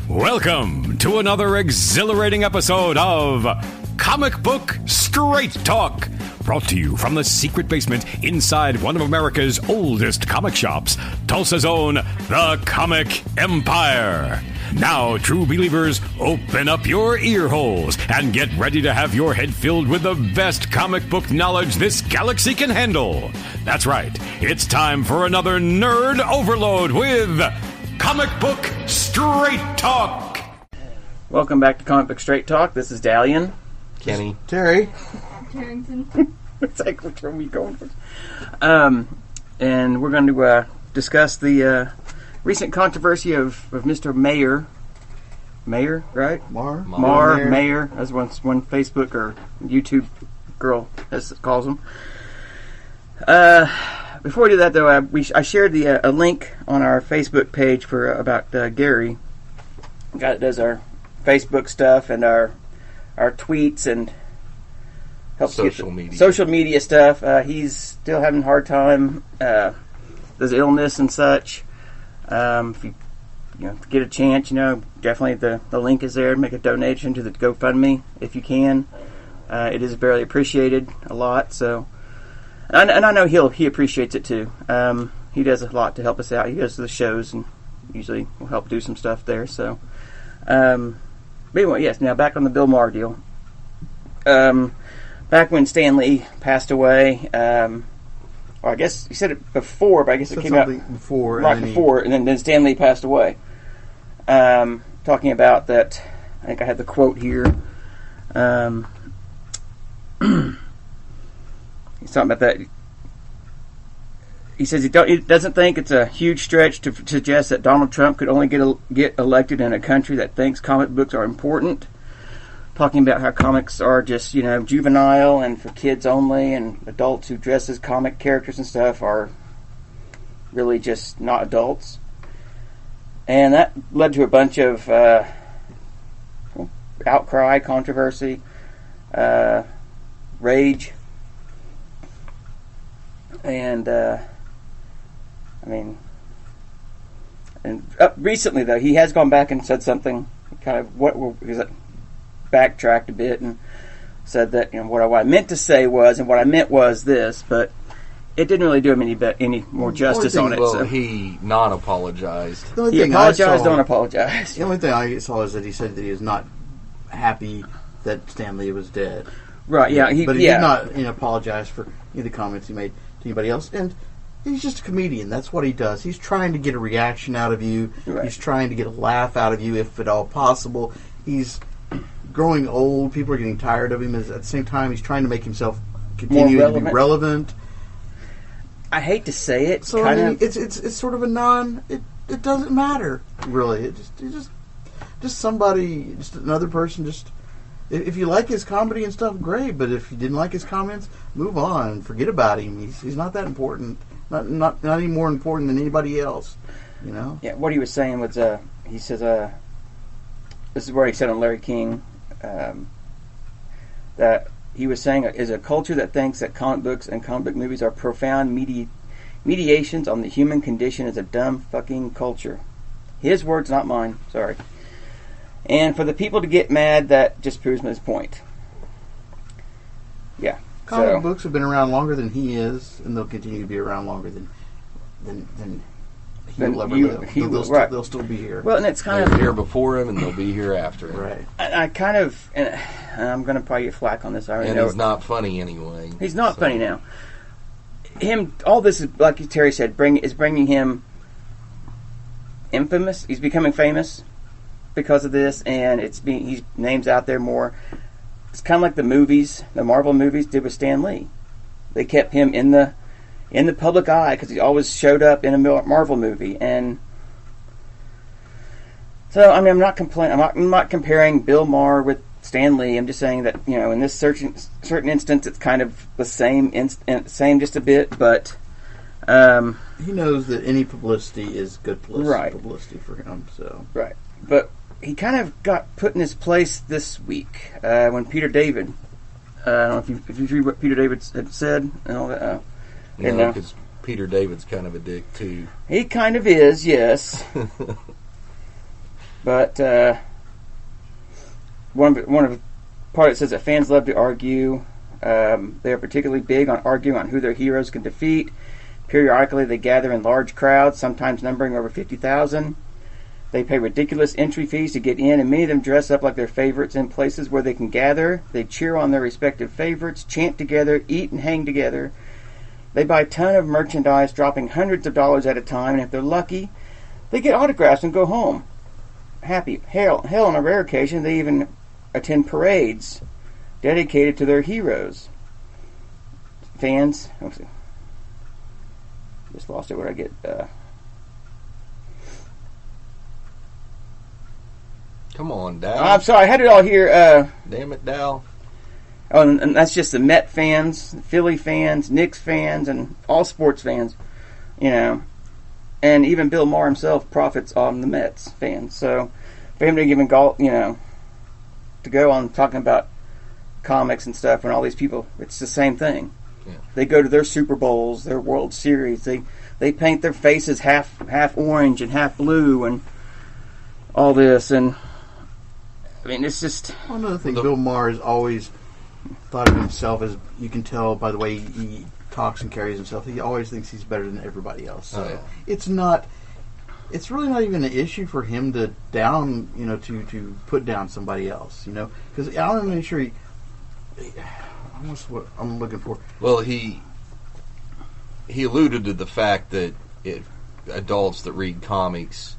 Welcome to another exhilarating episode of Comic Book Straight Talk, brought to you from the secret basement inside one of America's oldest comic shops, Tulsa's own The Comic Empire. Now, true believers, open up your ear holes and get ready to have your head filled with the best comic book knowledge this galaxy can handle. That's right, it's time for another nerd overload with Comic Book Straight Talk. Welcome back to Comic Book Straight Talk. This is Dalian. Kenny. Terry. Carrington. It's like, which one are we going for? And we're going to discuss the recent controversy of Mr. Maher. Maher, right? Maher, as one Facebook or YouTube girl calls him. Before we do that, though, I shared a link on our Facebook page for about Gary, the guy that does our Facebook stuff and our tweets and helps social media stuff. He's still having a hard time. There's illness and such. If you get a chance, definitely the link is there. Make a donation to the GoFundMe if you can. It is very appreciated a lot. So, and I know he appreciates it too. He does a lot to help us out. He goes to the shows and usually will help do some stuff there. So, but anyway, yes. Now back on the Bill Maher deal. Back when Stan Lee passed away. Well, I guess he said it before, but I guess it came out before, and then Stan Lee passed away. Talking about that, I think I have the quote here. He's talking about that. He says he doesn't think it's a huge stretch to suggest that Donald Trump could only get elected in a country that thinks comic books are important. Talking about how comics are just, juvenile and for kids only, and adults who dress as comic characters and stuff are really just not adults. And that led to a bunch of outcry, controversy, rage. And, recently, though, he has gone back and said something, backtracked a bit and said that what I meant to say was, and what I meant was this, but it didn't really do him any more justice on it. Well, so. He non-apologized. He apologized, don't apologize. The only thing I saw is that he said that he was not happy that Stan Lee was dead. Right, yeah. But he did not apologize for any of the comments he made to anybody else. And he's just a comedian. That's what he does. He's trying to get a reaction out of you. Right. He's trying to get a laugh out of you, if at all possible. He's growing old. People are getting tired of him. At the same time, he's trying to make himself continue to be relevant. I hate to say it. So it's sort of a it doesn't matter really. It's just somebody, just another person. Just if you like his comedy and stuff, great. But if you didn't like his comments, move on. Forget about him. He's not that important. Not any more important than anybody else. Yeah. What he was saying was he says this is where he said on Larry King. That he was saying is a culture that thinks that comic books and comic book movies are profound mediations on the human condition is a dumb fucking culture. His words, not mine. Sorry. And for the people to get mad, that just proves his point. Yeah. Comic books have been around longer than he is, and they'll continue to be around longer than he'll ever live. They'll still be here. Well, and it's kind They're of here before him, and they'll be here after him. Right. And I'm going to probably get flack on this. I already know. He's not funny anyway. He's not funny now. All this is, like Terry said, is bringing him infamous. He's becoming famous because of this, and his name's out there more. It's kind of like the Marvel movies did with Stan Lee. They kept him in the public eye because he always showed up in a Marvel movie, and so I'm not complaining. I'm not comparing Bill Maher with Stan Lee. I'm just saying that in this certain instance, it's kind of the same just a bit, but he knows that any publicity is good publicity for him. So right, but he kind of got put in his place this week when Peter David. I don't know if you read what Peter David had said and all that. Because Peter David's kind of a dick too. He kind of is, yes. But one of the part it says that fans love to argue. They are particularly big on arguing on who their heroes can defeat. Periodically, they gather in large crowds, sometimes numbering over 50,000. They pay ridiculous entry fees to get in, and many of them dress up like their favorites in places where they can gather. They cheer on their respective favorites, chant together, eat and hang together. They buy a ton of merchandise, dropping hundreds of dollars at a time, and if they're lucky, they get autographs and go home happy. Hell, on a rare occasion, they even attend parades dedicated to their heroes. Fans, just lost it where I get. Come on, Dal. I'm sorry, I had it all here. Damn it, Dal. Oh, and that's just the Met fans, Philly fans, Knicks fans, and all sports fans. You know, and even Bill Maher himself profits on the Mets fans. So for him to give to go on talking about comics and stuff, and all these people, it's the same thing. Yeah. They go to their Super Bowls, their World Series. They paint their faces half orange and half blue, and all this. And I mean, it's just another thing. Bill Maher has always thought of himself as, you can tell by the way he talks and carries himself, he always thinks he's better than everybody else. So it's really not even an issue for him to put down somebody else, because I'm not sure what's what I'm looking for. Well, he alluded to the fact that adults that read comics,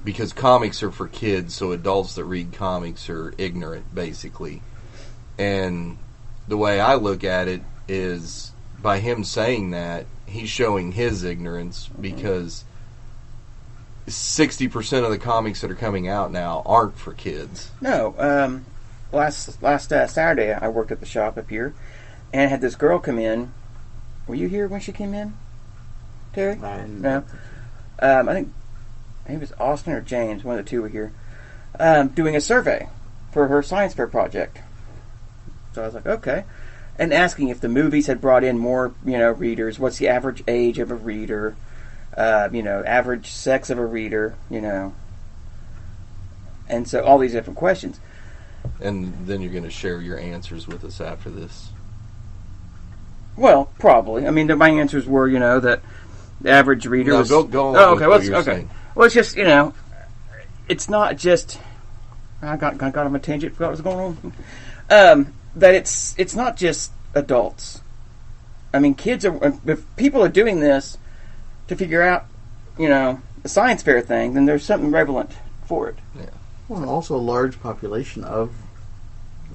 because comics are for kids, so adults that read comics are ignorant, basically. And the way I look at it is, by him saying that, he's showing his ignorance, because 60% of the comics that are coming out now aren't for kids. No. Last Saturday, I worked at the shop up here, and had this girl come in. Were you here when she came in, Terry? No. I think it was Austin or James. One of the two were here, doing a survey for her science fair project. So I was like, okay, and asking if the movies had brought in more, readers. What's the average age of a reader? Average sex of a reader. And so all these different questions. And then you're going to share your answers with us after this. Well, probably. I mean, my answers were, that the average reader was... Go on. Oh, okay. Okay. Saying. Well, it's just, it's not just... I got on a tangent. Forgot what was going on. That it's not just adults. I mean, kids are... If people are doing this to figure out, the science fair thing, then there's something relevant for it. Yeah. Well, and also a large population of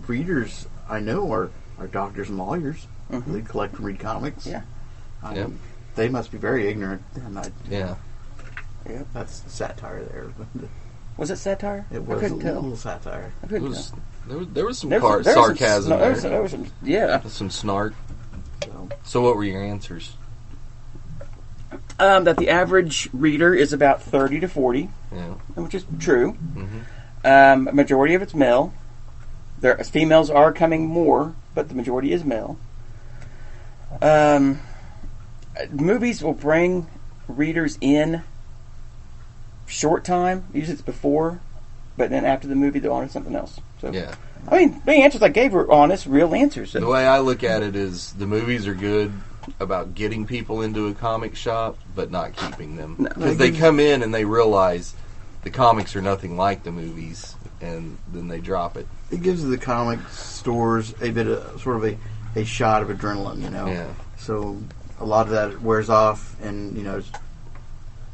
readers I know are doctors and lawyers. Mm-hmm. They collect and read comics. Yeah. They must be very ignorant. Yeah. That's satire there. Was it satire? It was a little satire. I couldn't tell. There was some sarcasm there. There was some, yeah. Some snark. So what were your answers? That the average reader is about 30 to 40, which is true. Mm-hmm. A majority of it's male. Females are coming more, but the majority is male. Movies will bring readers in short time. Usually it's before, but then after the movie they're on to something else. So, I mean, the answers I gave were honest, real answers. So. The way I look at it is, the movies are good about getting people into a comic shop, but not keeping them. Because they come in and they realize the comics are nothing like the movies, and then they drop it. It gives the comic stores a bit of sort of a shot of adrenaline, Yeah. So a lot of that wears off, and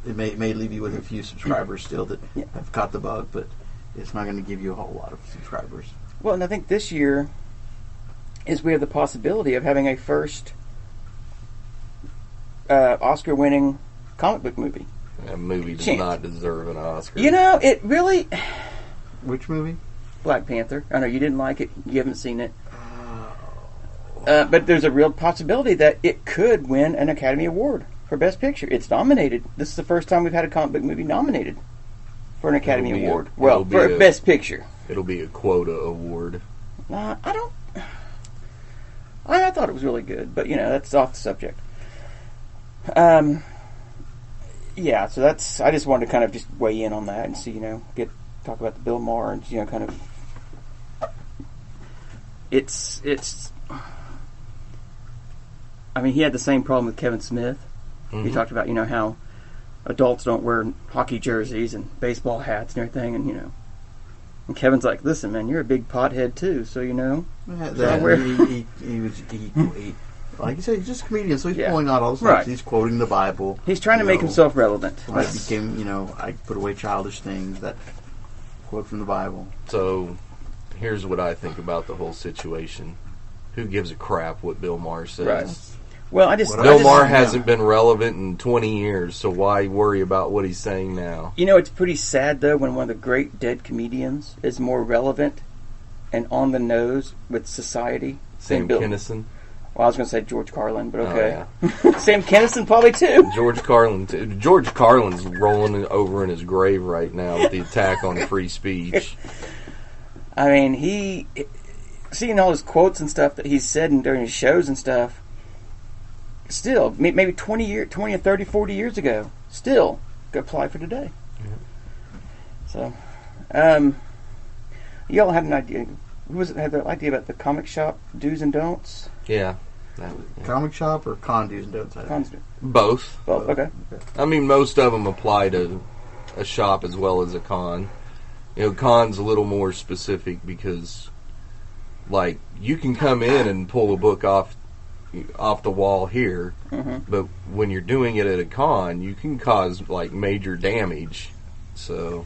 it may leave you with a few subscribers still that have caught the bug, but it's not going to give you a whole lot of subscribers. Well, and I think this year we have the possibility of having a first Oscar-winning comic book movie. That movie does not deserve an Oscar. It really... Which movie? Black Panther. I know you didn't like it. You haven't seen it. But there's a real possibility that it could win an Academy Award for Best Picture. It's nominated. This is the first time we've had a comic book movie nominated for an Academy Award. For Best Picture. It'll be a quota award. I thought it was really good, but that's off the subject. Yeah, so that's. I just wanted to kind of just weigh in on that and see, talk about the Bill Maher and kind of. It's. I mean, he had the same problem with Kevin Smith. He talked about how adults don't wear hockey jerseys and baseball hats and everything, and and Kevin's like, listen, man, you're a big pothead too, so he like you said, he's just a comedian, so he's pulling out all the stuff. Right. He's quoting the Bible. He's trying to make himself relevant. I became, I put away childish things, that quote from the Bible. So, here's what I think about the whole situation. Who gives a crap what Bill Maher says? Right. Well, Bill Maher hasn't been relevant in 20 years, so why worry about what he's saying now? It's pretty sad, though, when one of the great dead comedians is more relevant and on the nose with society. Sam Kinison? Well, I was going to say George Carlin, but okay. Oh, yeah. Sam Kinison probably, too. George Carlin, too. George Carlin's rolling over in his grave right now with the attack on free speech. I mean, seeing all his quotes and stuff that he's said during his shows and stuff, still, maybe 20 or 30, 40 years ago, still could apply for today. Yeah. So, y'all had an idea. Who was it had the idea about the comic shop do's and don'ts? Yeah. Comic shop or con do's and don'ts? Both. Okay. I mean, most of them apply to a shop as well as a con. Con's a little more specific because, like, you can come in and pull a book off the wall here, but when you're doing it at a con, you can cause like major damage. So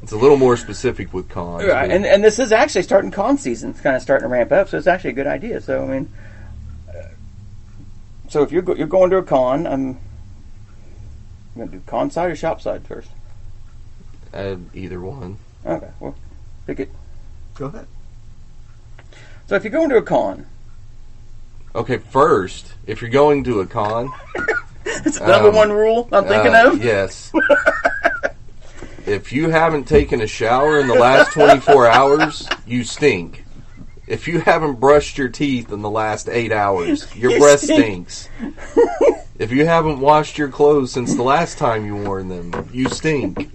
it's a little more specific with cons. Right, and this is actually starting con season. It's kind of starting to ramp up, so it's actually a good idea. So I mean, so if you're going to a con, I'm going to do con side or shop side first. Either one. Okay, well, pick it. Go ahead. So if you're going to a con. Okay, first, if you're going to a con... It's the number one rule I'm thinking of? Yes. If you haven't taken a shower in the last 24 hours, you stink. If you haven't brushed your teeth in the last 8 hours, your breath stinks. If you haven't washed your clothes since the last time you wore them, you stink.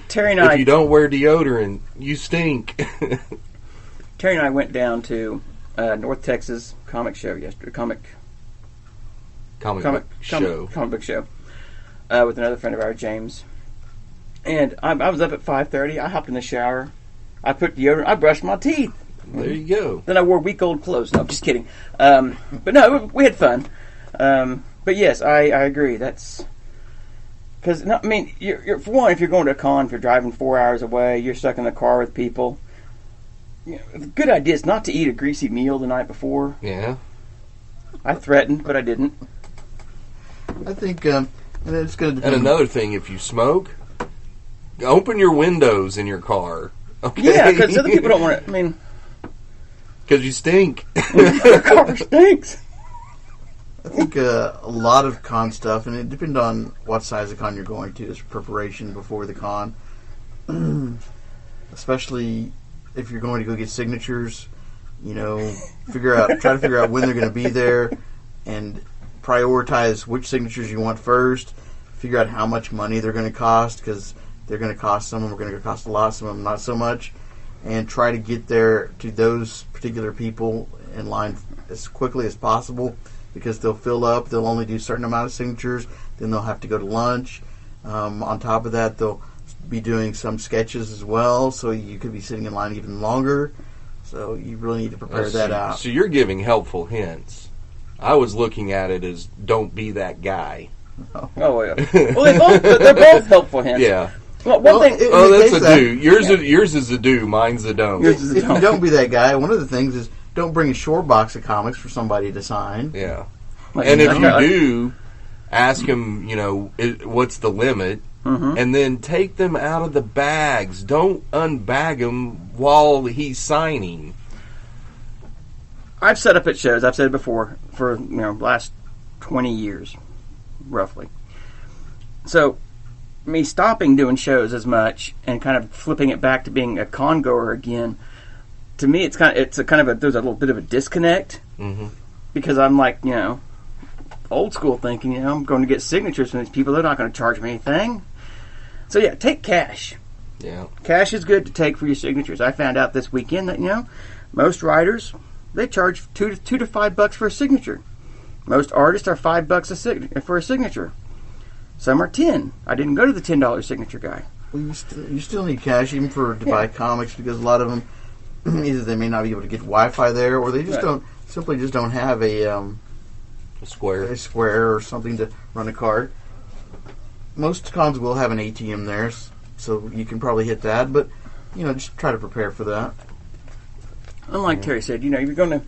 Terry and I... If you don't wear deodorant, you stink. Terry and I went down to... North Texas comic show yesterday. Comic book show with another friend of ours, James. And I was up at 5:30. I hopped in the shower. I put deodorant. I brushed my teeth. There you go. Then I wore week-old clothes. No, I'm just kidding. But no, we had fun. But yes, I agree. That's because I mean, you're for one, if you're going to a con, if you're driving 4 hours away, you're stuck in the car with people. The good idea is not to eat a greasy meal the night before. Yeah. I threatened, but I didn't. I think, and it's going to depend. And another thing, if you smoke, open your windows in your car. Okay? Yeah, because other people don't want it. I mean... Because you stink. Your car stinks. I think a lot of con stuff, and it depends on what size of con you're going to, is preparation before the con. Especially... if you're going to go get signatures, try to figure out when they're going to be there and prioritize which signatures you want first. Figure out how much money they're going to cost, because they're going to cost, some of them are going to cost a lot, some of them not so much. And try to get there to those particular people in line as quickly as possible, because they'll fill up. They'll only do a certain amount of signatures. Then they'll have to go to lunch. On top of that, they'll be doing some sketches as well, so you could be sitting in line even longer. So you really need to prepare that out. So you're giving helpful hints. I was looking at it as don't be that guy. Oh yeah. Well, they're both helpful hints. Yeah. Well, one thing. That's a do. Yours is a do. Mine's a don't. If you don't be that guy, one of the things is don't bring a short box of comics for somebody to sign. Yeah. And if you do, ask him. What's the limit? Mm-hmm. And then take them out of the bags. Don't unbag them while he's signing. I've set up at shows, I've said it before, for last 20 years, roughly. So, me stopping doing shows as much and kind of flipping it back to being a con goer again, to me there's a little bit of a disconnect, because I'm like, a old school thinking, I'm going to get signatures from these people. They're not going to charge me anything. So yeah, take cash. Yeah. Cash is good to take for your signatures. I found out this weekend that, most writers, they charge $2 to $5 for a signature. Most artists are $5 for a signature. Some are $10. I didn't go to the $10 signature guy. Well, you still need cash even to buy comics, because a lot of them, either they may not be able to get Wi-Fi there, or they just don't have a square or something to run a card. Most cons will have an ATM there, so you can probably hit that, but just try to prepare for that. Unlike Terry said, you're going to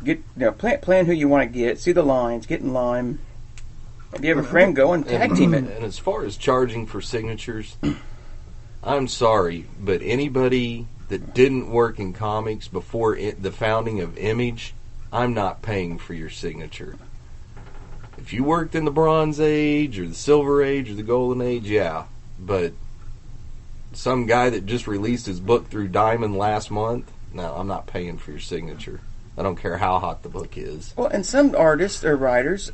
get plan who you want to get, see the lines, get in line. If you have a friend, go and tag team it. And as far as charging for signatures, I'm sorry, but anybody that didn't work in comics before the founding of Image, I'm not paying for your signature. If you worked in the Bronze Age or the Silver Age or the Golden Age, yeah. But some guy that just released his book through Diamond last month, no, I'm not paying for your signature. I don't care how hot the book is. Well, and some artists or writers,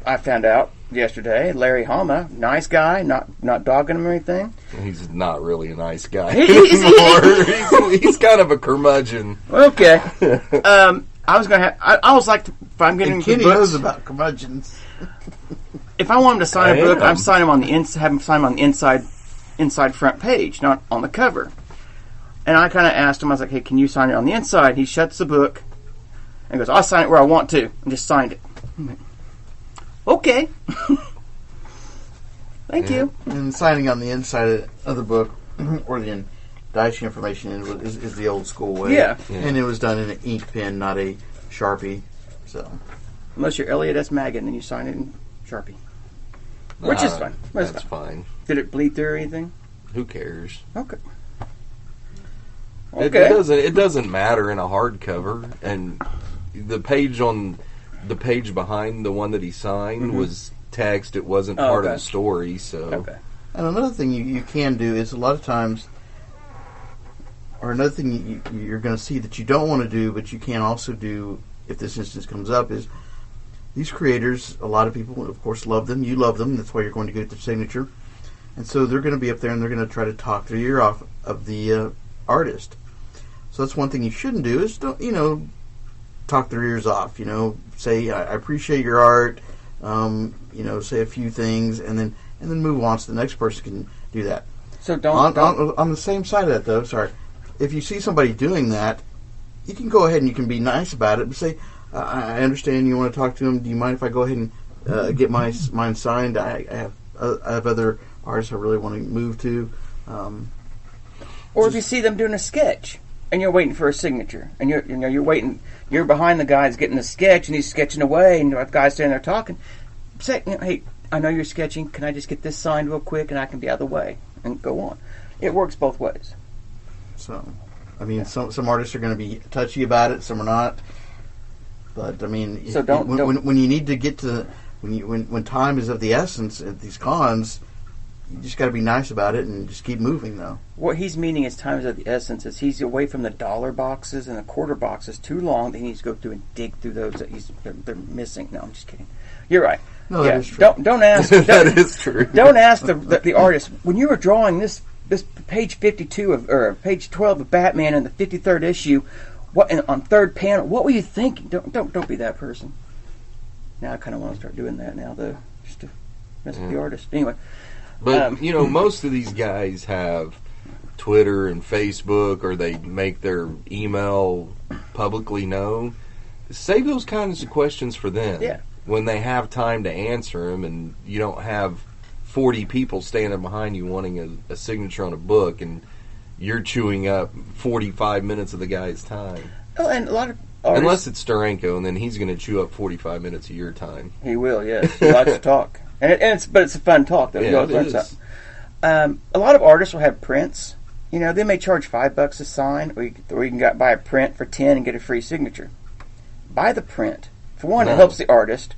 I found out yesterday, Larry Hama, nice guy, not dogging him or anything. He's not really a nice guy anymore. He's kind of a curmudgeon. Okay. I was like, if I'm getting Kenny books, knows about curmudgeons. If I want him to sign a book, I'm signing him on the have him sign him on the inside front page, not on the cover. And I kind of asked him, I was like, hey, can you sign it on the inside? He shuts the book and goes, I'll sign it where I want to, and just signed it. Okay. Thank you. And signing on the inside of the book, or the dicing information is the old school way. Yeah. And it was done in an ink pen, not a Sharpie. So, unless you're Elliot S. Maggin, then you sign it in Sharpie. Which is fine. That's fine. Did it bleed through or anything? Who cares? Okay. It doesn't matter in a hardcover. And the page behind the one that he signed was text. It wasn't part of the story. So. Okay. And another thing you can do is a lot of times, or another thing you're going to see that you don't want to do, but you can also do if this instance comes up, is these creators, a lot of people, of course, love them. You love them. That's why you're going to get their signature. And so they're going to be up there and they're going to try to talk their ear off of the artist. So that's one thing you shouldn't do is don't, talk their ears off. Say, I appreciate your art, say a few things, and then move on so the next person can do that. So on the same side of that, though, sorry, if you see somebody doing that, you can go ahead and you can be nice about it, but say, I understand you want to talk to them. Do you mind if I go ahead and get mine signed? I have other artists I really want to move to. Or if you see them doing a sketch and you're waiting for a signature, and you're waiting, you're behind the guy that's getting the sketch and he's sketching away, and the guy's standing there talking. Say, hey, I know you're sketching. Can I just get this signed real quick and I can be out of the way and go on? It works both ways. So, I mean, some artists are going to be touchy about it, some are not. But I mean, so when you need to get to when time is of the essence at these cons, you just got to be nice about it and just keep moving, though. What he's meaning is time is of the essence. Is he's away from the dollar boxes and the quarter boxes too long. That he needs to go through and dig through those that they're missing. No, I'm just kidding. You're right. No, that is true. Don't ask. That is true. Don't ask the artist when you were drawing this page 52 or page 12 of Batman in the 53rd issue. What on third panel? What were you thinking? Don't be that person. Now I kind of want to start doing that now, though, just to mess with the artist. Anyway, but most of these guys have Twitter and Facebook, or they make their email publicly known. Save those kinds of questions for them. Yeah. When they have time to answer them, and you don't have 40 people standing behind you wanting a signature on a book, and you're chewing up 45 minutes of the guy's time. Oh, and a lot of artists, unless it's Steranko, and then he's going to chew up 45 minutes of your time. He will, yes. He likes to talk, but it's a fun talk that it is. A lot of artists will have prints. They may charge $5 a sign, or you can buy a print for $10 and get a free signature. Buy the print. For one, it helps the artist.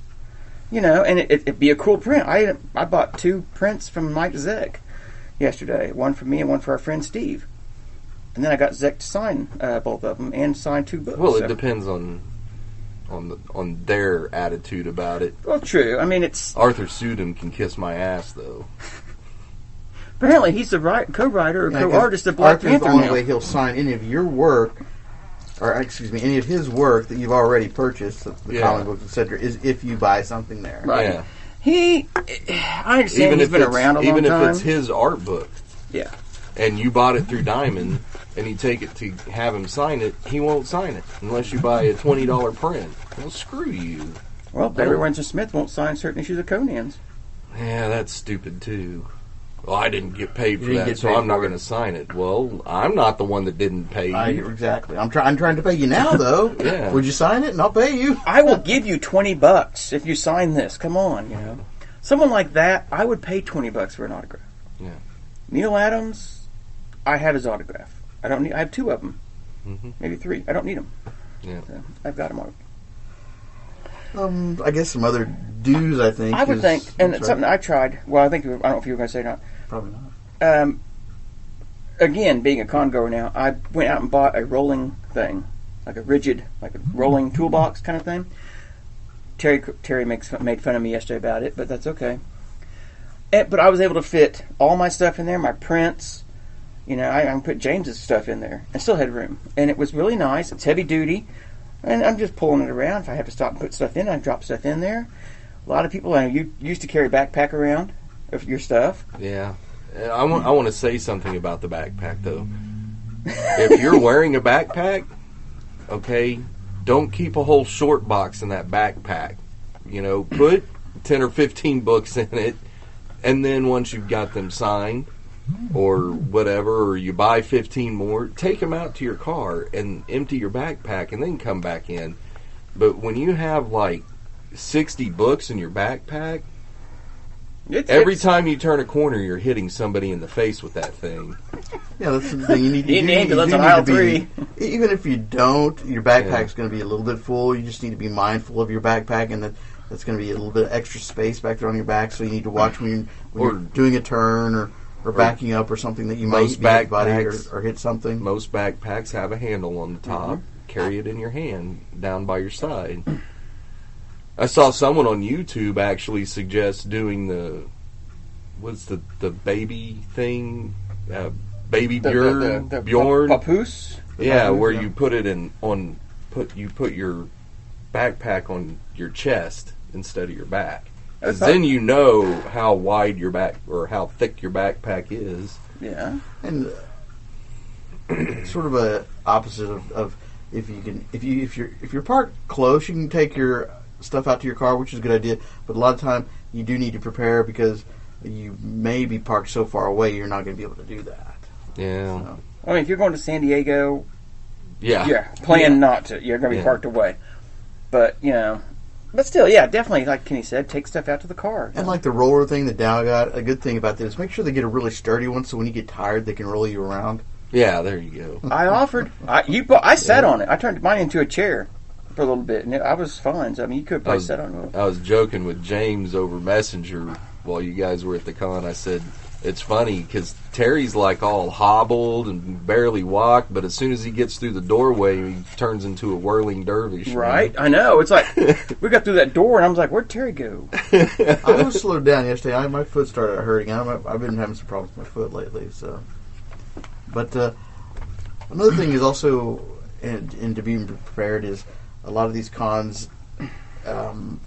And it'd be a cool print. I bought 2 prints from Mike Zeck yesterday, one for me and one for our friend Steve. And then I got Zeck to sign both of them and sign 2 books. Well, it depends on on their attitude about it. Well, true. I mean, it's Arthur Sudham can kiss my ass, though. apparently he's the co-writer or Yeah, 'cause co-artist of Black Arthur's Panther the only now. way he'll sign any of your work, or excuse me, any of his work that you've already purchased, the comic books, etc., is if you buy something there. Right. Yeah. I understand he's been around a long even time. if it's his art book, Yeah. and you bought it through Diamond, and you take it to have him sign it, he won't sign it unless you buy a $20 print. Well, screw you. Well, Barry Windsor Smith won't sign certain issues of Conan's. Yeah, that's stupid too. Well, I didn't get paid for You didn't that, get so paid I'm not for it. going to sign it. Well, I'm not the one that didn't pay you. Exactly. I'm trying to pay you now, though. Yeah. Would you sign it, and I'll pay you? I will give you $20 if you sign this. Come on, you know. Someone like that, I would pay $20 for an autograph. Yeah. Neil Adams, I have his autograph. I don't need. I have 2 of them, maybe 3. I don't need them. Yeah. So I've got them already. I guess some other dues, I think. I would think, and it's sorry. something I tried. Well, I don't know if you were going to say it or not. Probably not. Again, being a con goer now, I went out and bought a rolling thing, like a rigid, like a rolling toolbox kind of thing. Terry made fun of me yesterday about it, but that's okay. But I was able to fit all my stuff in there, my prints. You know, I can put James's stuff in there and still had room. And it was really nice. It's heavy duty. And I'm just pulling it around. If I have to stop and put stuff in, I drop stuff in there. A lot of people, you used to carry a backpack around of your stuff. Yeah. I want to say something about the backpack, though. If you're wearing a backpack, okay, don't keep a whole short box in that backpack. You know, put 10 or 15 books in it, and then once you've got them signed, or whatever, or you buy 15 more, take them out to your car and empty your backpack and then come back in. But when you have like 60 books in your backpack, every time you turn a corner, you're hitting somebody in the face with that thing. Yeah, that's the thing. You need You need to do on need aisle to be- 3. Even if you don't, your backpack's going to be a little bit full. You just need to be mindful of your backpack, and that's going to be a little bit of extra space back there on your back. So you need to watch when you're doing a turn or backing up or something that you might Most be hit body backpacks- or hit something. Most backpacks have a handle on the top. Carry it in your hand down by your side. I saw someone on YouTube actually suggest doing the baby thing, baby Bjorn, Bjorn. Papoose? Yeah, where you put it you put your backpack on your chest instead of your back. Because then you know how wide your back or how thick your backpack is. Yeah. And sort of a opposite of if you're parked close, you can take your stuff out to your car, which is a good idea. But a lot of time you do need to prepare because you may be parked so far away you're not going to be able to do that. Yeah. So, I mean, if you're going to San Diego, Yeah. plan not to. You're going to be parked away. But, but still, yeah, definitely, like Kenny said, take stuff out to the car. and like the roller thing that Dow got, a good thing about this is make sure they get a really sturdy one so when you get tired they can roll you around. Yeah, there you go. I offered. I sat on it. I turned mine into a chair for a little bit, and I was fine. So, I mean, you could probably sit on it. I was joking with James over Messenger while you guys were at the con. I said, it's funny because Terry's like all hobbled and barely walked, but as soon as he gets through the doorway, he turns into a whirling dervish. Right? I know. It's like, we got through that door, and I was like, where'd Terry go? I was slowed down yesterday. My foot started hurting. I've been having some problems with my foot lately. So, but another thing is also, and to be prepared, is a lot of these cons,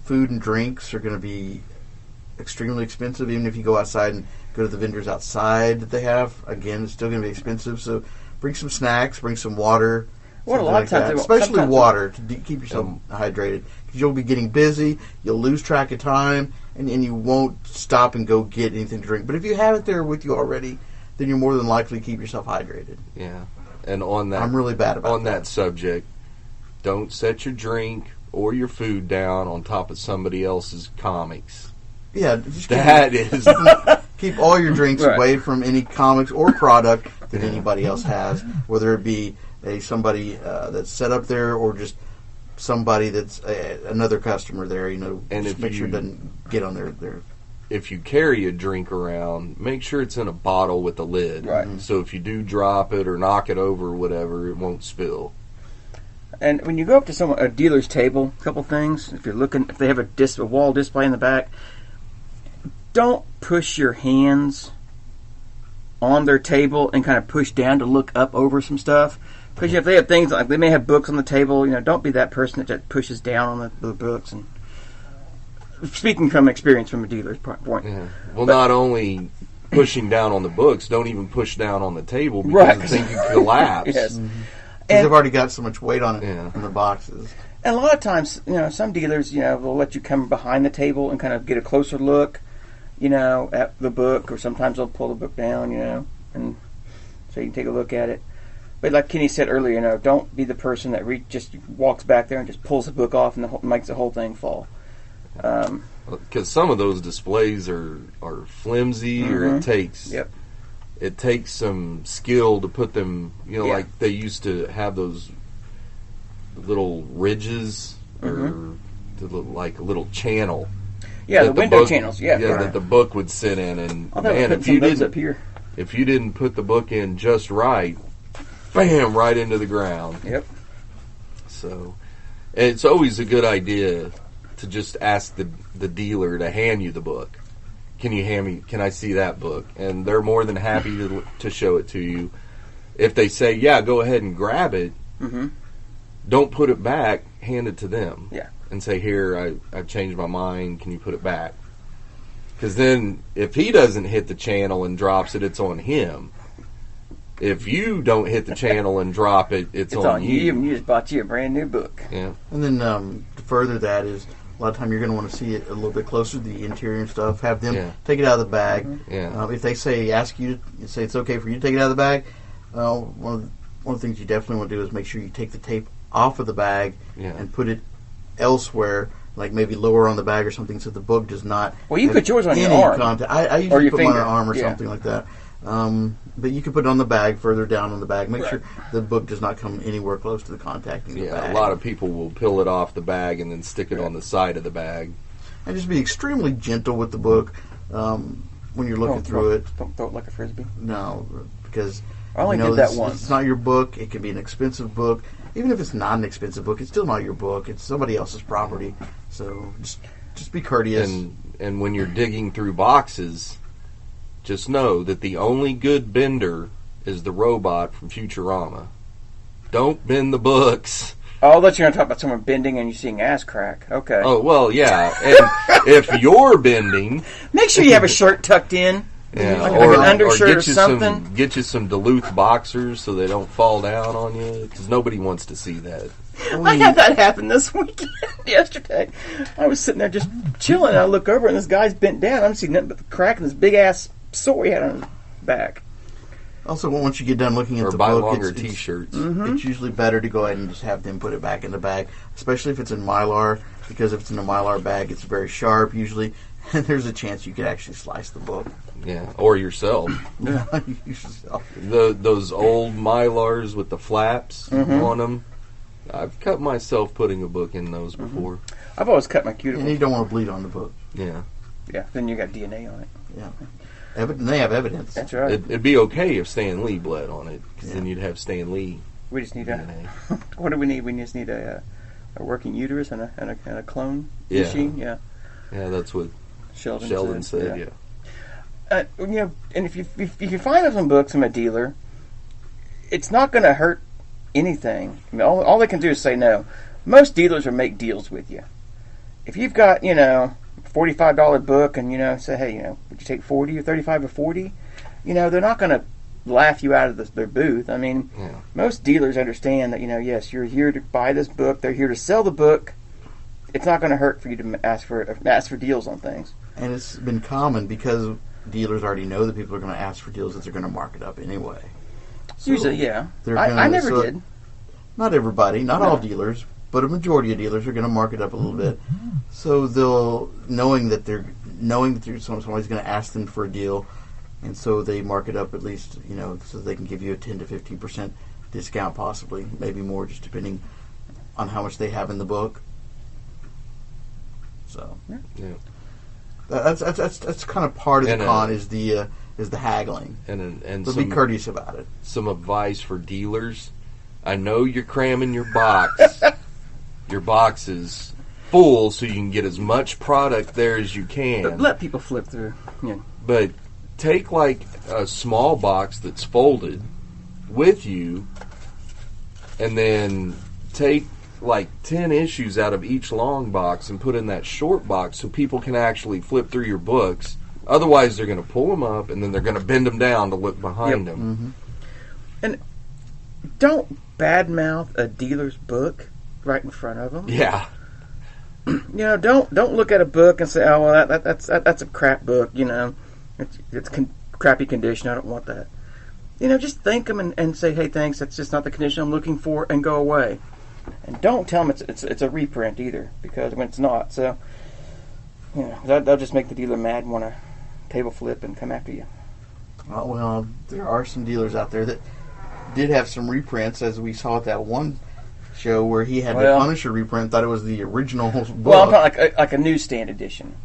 food and drinks are going to be extremely expensive. Even if you go outside and go to the vendors outside that they have, again, it's still going to be expensive. So, bring some snacks, bring some water. Well, a lot of times, especially water to keep yourself hydrated, because you'll be getting busy, you'll lose track of time, and you won't stop and go get anything to drink. But if you have it there with you already, then you're more than likely to keep yourself hydrated. Yeah, and on that, I'm really bad about that subject. Don't set your drink or your food down on top of somebody else's comics. Yeah, just keep all your drinks away from any comics or product that anybody else has, whether it be somebody that's set up there or just somebody that's another customer there. And just make sure it doesn't get on their. If you carry a drink around, make sure it's in a bottle with a lid. Right. So if you do drop it or knock it over or whatever, it won't spill. And when you go up to a dealer's table, a couple things. If they have a wall display in the back, don't push your hands on their table and kind of push down to look up over some stuff. Because if they have things like they may have books on the table, don't be that person that just pushes down on the books. And speaking from experience from a dealer's point, yeah. Well, not only pushing down on the books, don't even push down on the table because the thing could collapse. Yes. Because they've already got so much weight on it in the boxes. And a lot of times, some dealers, they'll let you come behind the table and kind of get a closer look, at the book, or sometimes they'll pull the book down, and so you can take a look at it. But like Kenny said earlier, don't be the person that just walks back there and just pulls the book off and makes the whole thing fall. Because some of those displays are flimsy, or it takes some skill to put them. Like they used to have those little ridges, or like a little channel. Yeah, the window channels. Yeah, that the book would sit in, and man, if you didn't put the book in just right, bam, right into the ground. Yep. So, it's always a good idea to just ask the dealer to hand you the book. Can you hand me? Can I see that book? And they're more than happy to show it to you. If they say, yeah, go ahead and grab it. Mm-hmm. Don't put it back. Hand it to them. Yeah. And say, here, I've changed my mind. Can you put it back? Because then, if he doesn't hit the channel and drops it, it's on him. If you don't hit the channel and drop it, it's on you. You just bought you a brand new book. Yeah. And then to further that is, a lot of time you're going to want to see it a little bit closer to the interior and stuff. Have them take it out of the bag. Mm-hmm. Yeah. If they ask you to say it's okay for you to take it out of the bag, one of the things you definitely want to do is make sure you take the tape off of the bag and put it elsewhere, like maybe lower on the bag or something, so the book does not. Well, you put yours on your arm. I usually put mine on an arm or something like that. But you can put it on the bag, further down on the bag. Make sure the book does not come anywhere close to the contacting the bag. A lot of people will peel it off the bag and then stick it on the side of the bag. And just be extremely gentle with the book when you're looking through it. Don't throw it like a frisbee. No, because I only did that once. It's not your book. It can be an expensive book. Even if it's not an expensive book, it's still not your book. It's somebody else's property. So just be courteous. And when you're digging through boxes, just know that the only good bender is the robot from Futurama. Don't bend the books. Oh, I thought you were going to talk about someone bending and you seeing ass crack. Okay. Oh, well, yeah. And if you're bending... Make sure you have a shirt tucked in. Yeah, like an undershirt or something. Get you some Duluth boxers so they don't fall down on you, because nobody wants to see that. I had that happen this weekend, yesterday. I was sitting there just chilling, and I look over, and this guy's bent down. I'm seeing nothing but the crack in this big-ass sore he had on his back. Also, once you get done looking at the buy book, longer T-shirts. It's usually better to go ahead and just have them put it back in the bag, especially if it's in Mylar, because if it's in a Mylar bag, it's very sharp usually, and there's a chance you could actually slice the book. Yeah, or yourself. Those old Mylars with the flaps on them. I've cut myself putting a book in those before. I've always cut my cuticles. And you don't want to bleed on the book. Yeah. Yeah, then you got DNA on it. Yeah. They have evidence. That's right. It'd be okay if Stan Lee bled on it, because then you'd have Stan Lee. We just need DNA. What do we need? We just need a working uterus and a clone machine. Yeah. Yeah, that's what Sheldon said. Yeah. And if you find some books from a dealer, it's not going to hurt anything. I mean, all they can do is say no. Most dealers will make deals with you. If you've got $45 book and say, hey, would you take 40 or 35 or 40? They're not going to laugh you out of their booth. I mean, most dealers understand that yes, you're here to buy this book. They're here to sell the book. It's not going to hurt for you to ask for deals on things. And it's been common because dealers already know that people are going to ask for deals that they're going to mark it up anyway. So usually, yeah. I never did. Not everybody, not all dealers, but a majority of dealers are going to mark it up a little bit. So knowing that somebody's going to ask them for a deal, and so they mark it up at least, so they can give you a 10 to 15% discount, possibly, maybe more, just depending on how much they have in the book. So that's kind of part of the con is the haggling, and so be courteous about it. Some advice for dealers: I know you're cramming your box. Your box is full so you can get as much product there as you can. But let people flip through. Yeah. But take like a small box that's folded with you, and then take like 10 issues out of each long box and put in that short box so people can actually flip through your books. Otherwise, they're going to pull them up and then they're going to bend them down to look behind them. Mm-hmm. And don't badmouth a dealer's book right in front of them. Yeah. You know, don't look at a book and say, "Oh, well, that's a crap book." You know, it's crappy condition. I don't want that. You know, just thank them and say, "Hey, thanks. That's just not the condition I'm looking for," and go away. And don't tell them it's a reprint either, because when it's not, so you know they'll just make the dealer mad and want to table flip and come after you. Well, there are some dealers out there that did have some reprints, as we saw at that one show where he had the Punisher reprint, thought it was the original book. Well, I'm talking like a newsstand edition.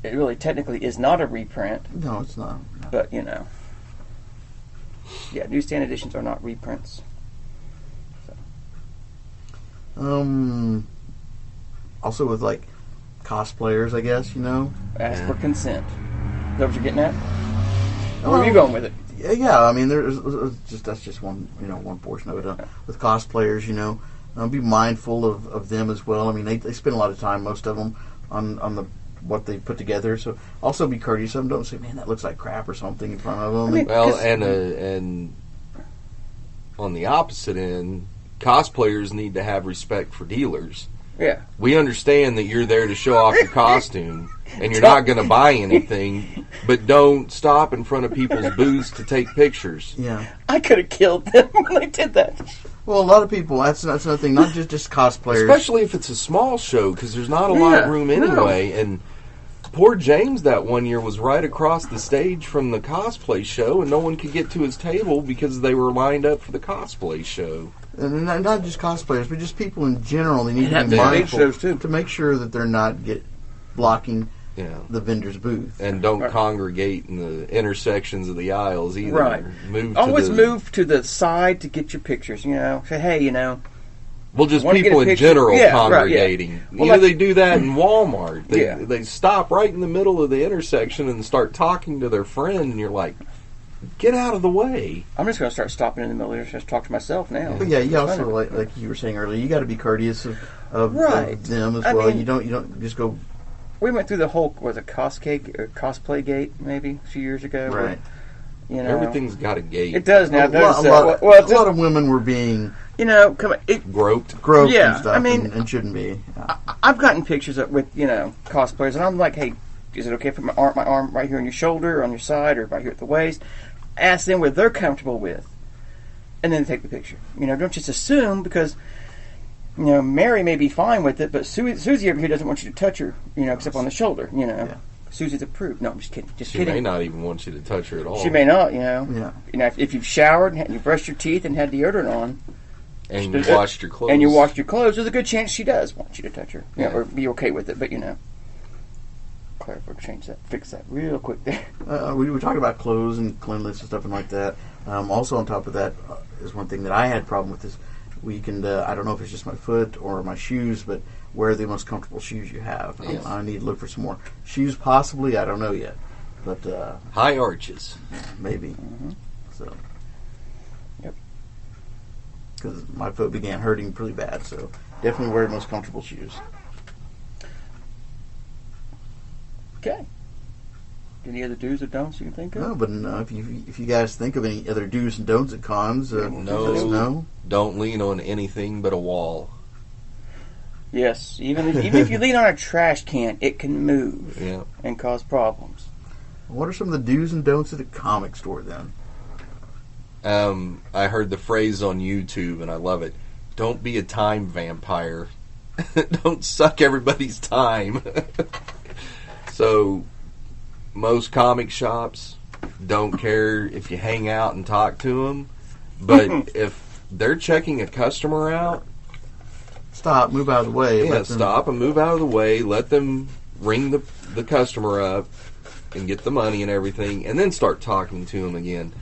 It really technically is not a reprint. No, it's not. But, you know. Yeah, newsstand editions are not reprints. So. Also with, like, cosplayers, I guess, you know? Ask for consent. Is that what you're getting at? Where are you going with it? Yeah, I mean, that's just one, you know, one portion of it. With cosplayers, you know, be mindful of them as well. I mean, they spend a lot of time, most of them, on what they put together. So also be courteous of them. Don't say, "Man, that looks like crap" or something in front of them. I mean, well, and on the opposite end, cosplayers need to have respect for dealers. Yeah. We understand that you're there to show off your costume, and you're not going to buy anything, but don't stop in front of people's booths to take pictures. Yeah. I could have killed them when they did that. Well, a lot of people, that's another thing, not just cosplayers. Especially if it's a small show, because there's not a lot of room anyway. No. And poor James that one year was right across the stage from the cosplay show, and no one could get to his table because they were lined up for the cosplay show. And not just cosplayers, but just people in general. They need to be mindful to make sure that they're not blocking the vendor's booth. And don't congregate in the intersections of the aisles either. Right. Always move to the side to get your pictures, you know. Say, hey, you know. Well, just people in general congregating. Right, yeah. Well, they do that in Walmart. They stop right in the middle of the intersection and start talking to their friend, and you're like, get out of the way. I'm just going to start stopping in the middle and just talk to myself now. But yeah, you also, like you were saying earlier, you got to be courteous of them as well. I mean, you don't just go. We went through the whole cosplay gate maybe a few years ago. Right. Where, you know, everything's got a gate. It does now. A lot of women were being groped and stuff. I mean, and shouldn't be. Yeah. I've gotten pictures with cosplayers, and I'm like, hey, is it okay if my arm right here on your shoulder, or on your side, or right here at the waist? Ask them what they're comfortable with, and then take the picture. You know, don't just assume, because you know Mary may be fine with it, but Susie over here doesn't want you to touch her, you know, except on the shoulder. You know, Susie's approved. No, I'm just kidding. She may not even want you to touch her at all. She may not. You know. Yeah. You know, if you've showered and you brushed your teeth and had deodorant on, and you washed your clothes, there's a good chance she does want you to touch her, you know, or be okay with it. But you know. Fix that real quick there. We were talking about clothes and cleanliness and stuff and like that. Also on top of that is one thing that I had a problem with this weekend. I don't know if it's just my foot or my shoes, but wear the most comfortable shoes you have. Yes. I need to look for some more shoes, possibly. I don't know yet, but high arches, maybe. Mm-hmm. So, yep. Because my foot began hurting pretty bad, so definitely wear the most comfortable shoes. Okay. Any other do's or don'ts you can think of? No, but if you guys think of any other do's and don'ts at cons, let us know. Don't lean on anything but a wall. Yes, even if you lean on a trash can, it can move and cause problems. What are some of the do's and don'ts at the comic store then? I heard the phrase on YouTube and I love it. Don't be a time vampire. Don't suck everybody's time. So, most comic shops don't care if you hang out and talk to them, but if they're checking a customer out, stop, move out of the way. Yeah, stop and move out of the way. Let them ring the customer up and get the money and everything, and then start talking to them again.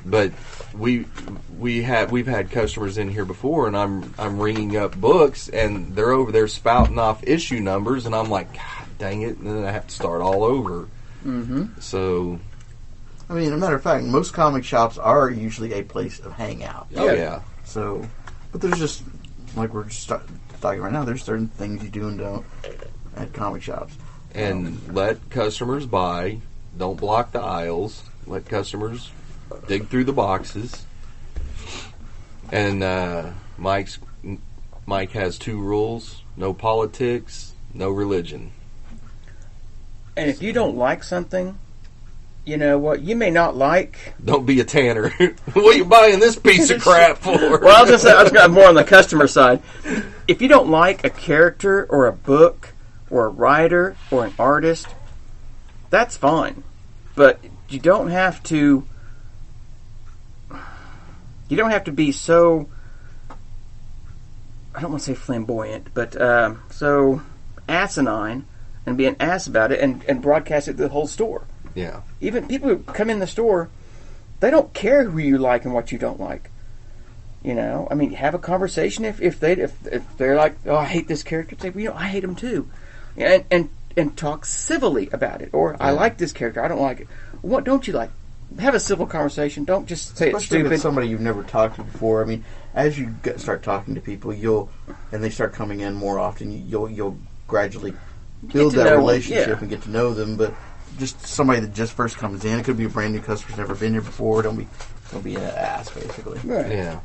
But we've had customers in here before, and I'm ringing up books, and they're over there spouting off issue numbers, and I'm like, God dang it, and then I have to start all over. Mm-hmm. So, I mean, as a matter of fact, most comic shops are usually a place of hangout. oh yeah. So, but there's just, like we're just talking right now, there's certain things you do and don't at comic shops. And let customers buy. Don't block the aisles. Let customers dig through the boxes. And Mike has 2 rules: no politics, no religion. And if you don't like something, you know what, you may not like. Don't be a tanner. What are you buying this piece of crap for? Well, I was going to say, more on the customer side. If you don't like a character or a book or a writer or an artist, that's fine. But you don't have to. You don't have to be so. I don't want to say flamboyant, but so asinine and be an ass about it and broadcast it to the whole store. Yeah. Even people who come in the store, they don't care who you like and what you don't like. You know, I mean, have a conversation if they're like, oh, I hate this character. Say, well, you know, I hate him too, and talk civilly about it. Or I like this character, I don't like it. What don't you like? Have a civil conversation. Don't just say Especially it's stupid. if it's somebody you've never talked to before. I mean, as you start talking to people, and they start coming in more often, you'll gradually build that relationship and get to know them. But just somebody that just first comes in, it could be a brand new customer who's never been here before. Don't be an ass, basically. Right. Yeah.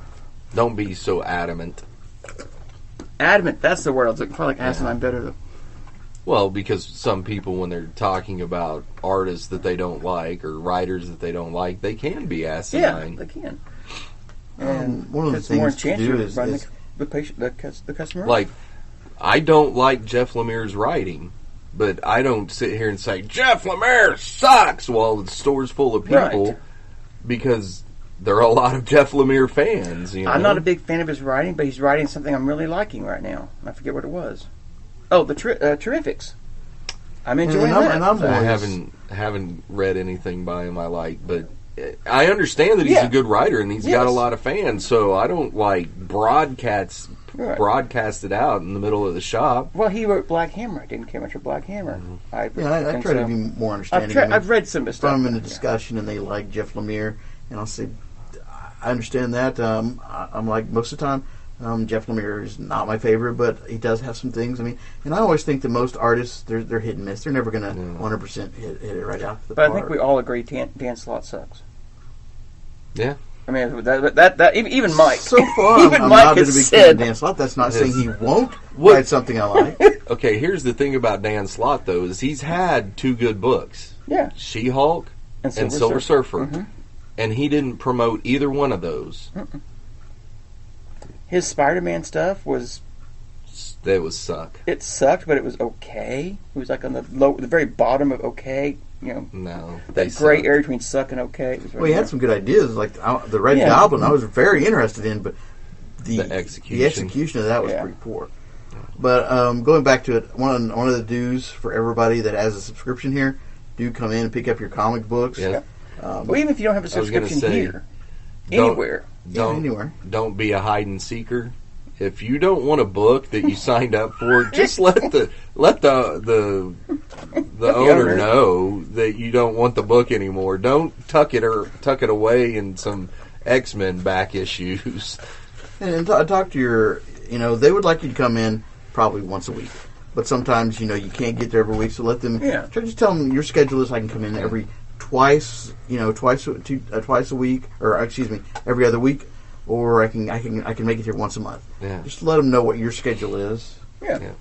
Don't be so adamant. Adamant, that's the word I was looking for. Like asinine, better. Well, because some people, when they're talking about artists that they don't like or writers that they don't like, they can be asinine. Yeah, they can. And one of the it's more things to chance do of is running the customer. Like, I don't like Jeff Lemire's writing, but I don't sit here and say, Jeff Lemire sucks, while the store's full of people, Right. because there are a lot of Jeff Lemire fans. You know? I'm not a big fan of his writing, but he's writing something I'm really liking right now. I forget what it was. Oh, the Terrifics. I'm enjoying that. And I'm I haven't read anything by him I like, but I understand that he's a good writer and he's got a lot of fans, so I don't like broadcast it out in the middle of the shop. Well, he wrote Black Hammer. I didn't care much for Black Hammer. Mm-hmm. I try to be more understanding. I've read some of his stuff. From in a discussion, and they like Jeff Lemire, and I'll say, I understand that. I'm like, most of the time, Jeff Lemire is not my favorite, but he does have some things. I mean, and I always think that most artists, they're hit and miss. They're never going to 100% hit it right out the park. But I think we all agree Dan Slott sucks. Yeah. I mean, that even Mike. So far, even I'm Mike not going to has be said Dan Slott. That's not saying he won't write something I like. Okay, here's the thing about Dan Slott, though, is he's had 2 good books. Yeah. She-Hulk and Silver Surfer. Mm-hmm. And he didn't promote either one of those. Mm-mm. His Spider-Man stuff was... That was suck. It sucked, but it was okay. It was like on the very bottom of okay. You know, no, that gray area between suck and okay. Well, he had some good ideas, like the Red Goblin. I was very interested in, but the execution of that was pretty poor. But going back to it, one of the dues for everybody that has a subscription here, do come in and pick up your comic books. Yeah. Well, even if you don't have a subscription here, anywhere. Don't be a hide and seeker. If you don't want a book that you signed up for, just let the owner know that you don't want the book anymore. Don't tuck it away in some X-Men back issues. And talk to your, they would like you to come in probably once a week, but sometimes you can't get there every week. So let them. Yeah. Just tell them your schedule is I can come in twice a week, or excuse me, every other week. Or I can make it here once a month. Yeah. Just let them know what your schedule is. Yeah.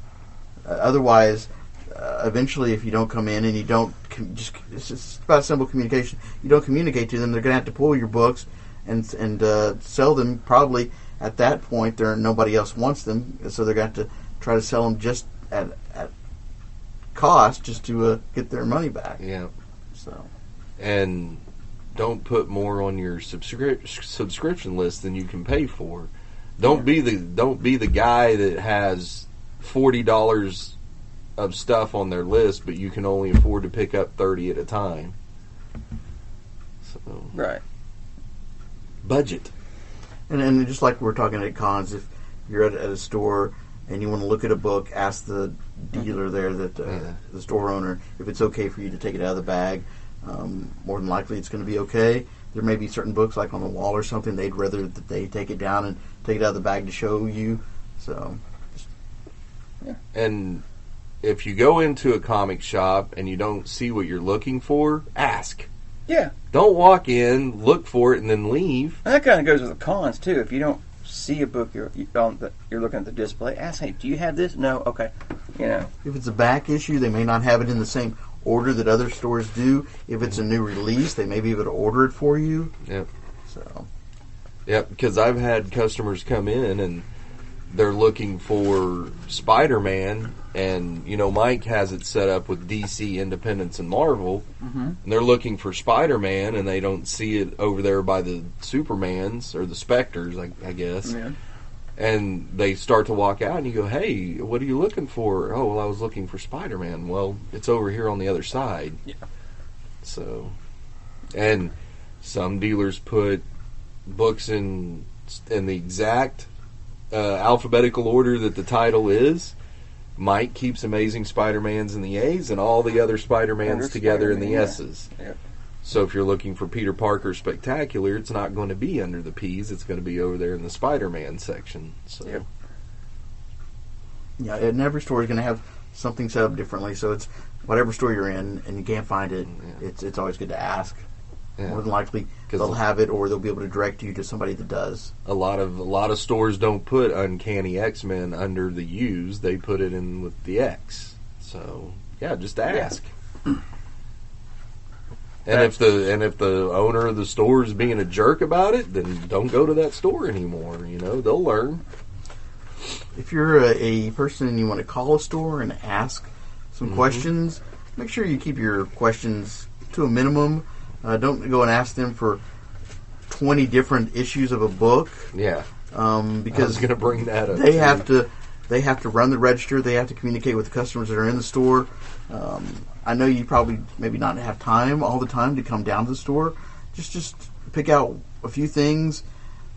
Otherwise, eventually, if you don't come in and you don't it's just about simple communication. You don't communicate to them. They're going to have to pull your books and sell them. Probably at that point, nobody else wants them, so they're going to have to try to sell them just at cost, just to get their money back. Yeah. So. And don't put more on your subscription list than you can pay for. Don't be the guy that has $40 of stuff on their list, but you can only afford to pick up 30 at a time. So right. budget. And just like we're talking at cons, if you're at a store and you want to look at a book, ask the dealer there, the store owner, if it's okay for you to take it out of the bag. More than likely it's going to be okay. There may be certain books like on the wall or something they'd rather that they take it down and take it out of the bag to show you. So, And if you go into a comic shop and you don't see what you're looking for, ask. Yeah. Don't walk in, look for it, and then leave. And that kind of goes with the cons, too. If you don't see a book you're looking at the display, ask, hey, do you have this? No? Okay. You know. if it's a back issue, they may not have it in the same order that other stores do. If it's a new release, they may be able to order it for you. Yep. So, Yep, because I've had customers come in and they're looking for Spider-Man, and, you know, Mike has it set up with DC, Independence, and Marvel, and they're looking for Spider-Man, and they don't see it over there by the Supermans, or the Spectres, I guess. Yeah. And they start to walk out, and you go, hey, what are you looking for? Oh, well, I was looking for Spider-Man. Well, it's over here on the other side. Yeah. So, and some dealers put books in the exact alphabetical order that the title is. Mike keeps Amazing Spider-Mans in the A's and all the other Spider-Mans together in the S's. Yep. So if you're looking for Peter Parker Spectacular, it's not going to be under the P's. It's going to be over there in the Spider-Man section. So. Yep. yeah, and every store is going to have something set up differently. So it's whatever store you're in and you can't find it, it's always good to ask. Yeah. More than likely, they'll have it, or they'll be able to direct you to somebody that does. A lot of stores don't put Uncanny X-Men under the U's. They put it in with the X. So yeah, just ask. And if the owner of the store is being a jerk about it, then don't go to that store anymore. You know, they'll learn. If you're a person and you want to call a store and ask some questions, make sure you keep your questions to a minimum. Don't go and ask them for 20 different issues of a book. Yeah, because I was going to bring that up. They have to run the register. They have to communicate with the customers that are in the store. I know you probably maybe not have time all the time to come down to the store. Just pick out a few things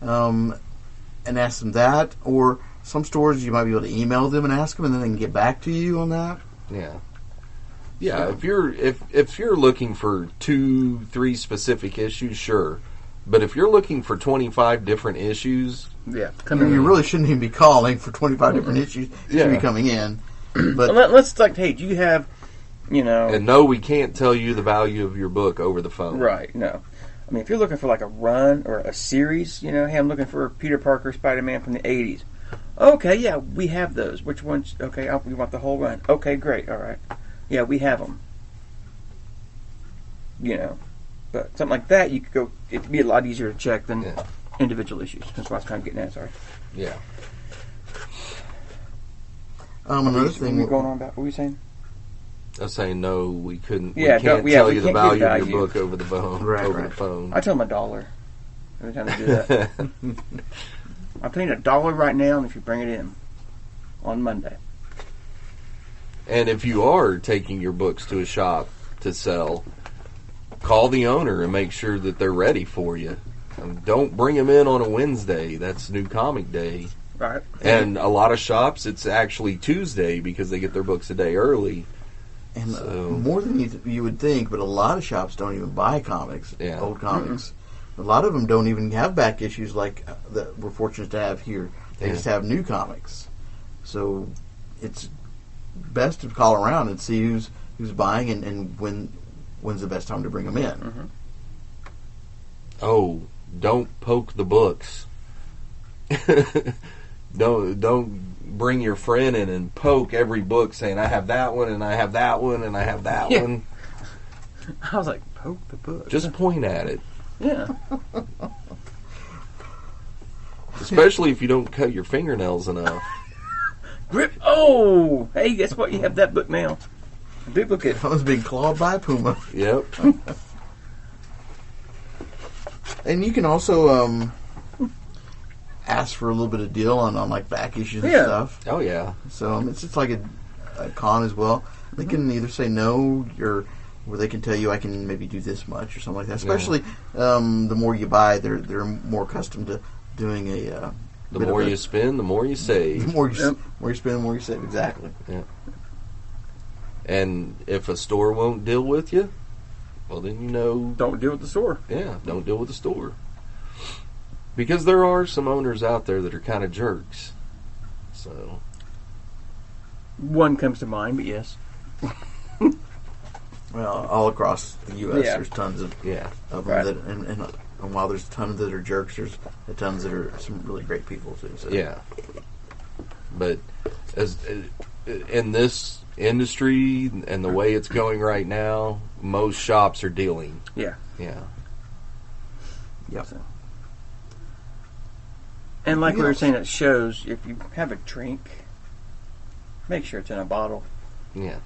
and ask them that. Or some stores you might be able to email them and ask them, and then they can get back to you on that. Yeah. Yeah, if you're looking for 2-3 specific issues, sure. But if you're looking for 25 different issues, you really shouldn't even be calling for 25 different issues. You should be coming in. But let's hey, do you have, And no, we can't tell you the value of your book over the phone. Right? No. I mean, if you're looking for like a run or a series, hey, I'm looking for Peter Parker Spider-Man from the '80s. Okay, yeah, we have those. Which ones? Okay, we want the whole run. Okay, great. All right. Yeah, we have them. But something like that, you could go. It'd be a lot easier to check than individual issues. That's what I was kind of getting at. Sorry. Yeah. Another thing. What were going on about? What were you saying? I was saying no, we couldn't. Yeah, we can't tell you the can't value give of your book over the phone. Right. The phone. I tell them $1 every time they do that. I'm paying $1 right now, and if you bring it in on Monday. And if you are taking your books to a shop to sell, call the owner and make sure that they're ready for you. Don't bring them in on a Wednesday. That's New Comic Day. Right. And a lot of shops, it's actually Tuesday because they get their books a day early. And more than you would think, but a lot of shops don't even buy comics, old comics. A lot of them don't even have back issues like that we're fortunate to have here. They just have new comics. So it's best to call around and see who's buying and when's the best time to bring them in. Mm-hmm. Oh, don't poke the books. Don't bring your friend in and poke every book saying, I have that one, and I have that one, and I have that one. I was like, poke the book. Just point at it. Yeah. Especially if you don't cut your fingernails enough. Grip. Oh! Hey, guess what? You have that book now. Duplicate. I was being clawed by a puma. Yep. And you can also ask for a little bit of deal on like back issues and stuff. Oh, yeah. So it's just like a con as well. They can either say no, you're where they can tell you I can maybe do this much or something like that. Especially the more you buy, they're more accustomed to doing a. The more you spend, the more you save. The more you spend, the more you save. Exactly. Yeah. And if a store won't deal with you, well, then you know. Don't deal with the store. Yeah, don't deal with the store. Because there are some owners out there that are kind of jerks. So. One comes to mind, but yes. Well, all across the U.S., Yeah. there's tons of them. Right. That, and while there's tons that are jerks, there's tons that are some really great people too. So. Yeah. But as in this industry and the way it's going right now, most shops are dealing. Yeah. Yeah. Yep. So. And like we were saying at shows, if you have a drink, make sure it's in a bottle. Yeah.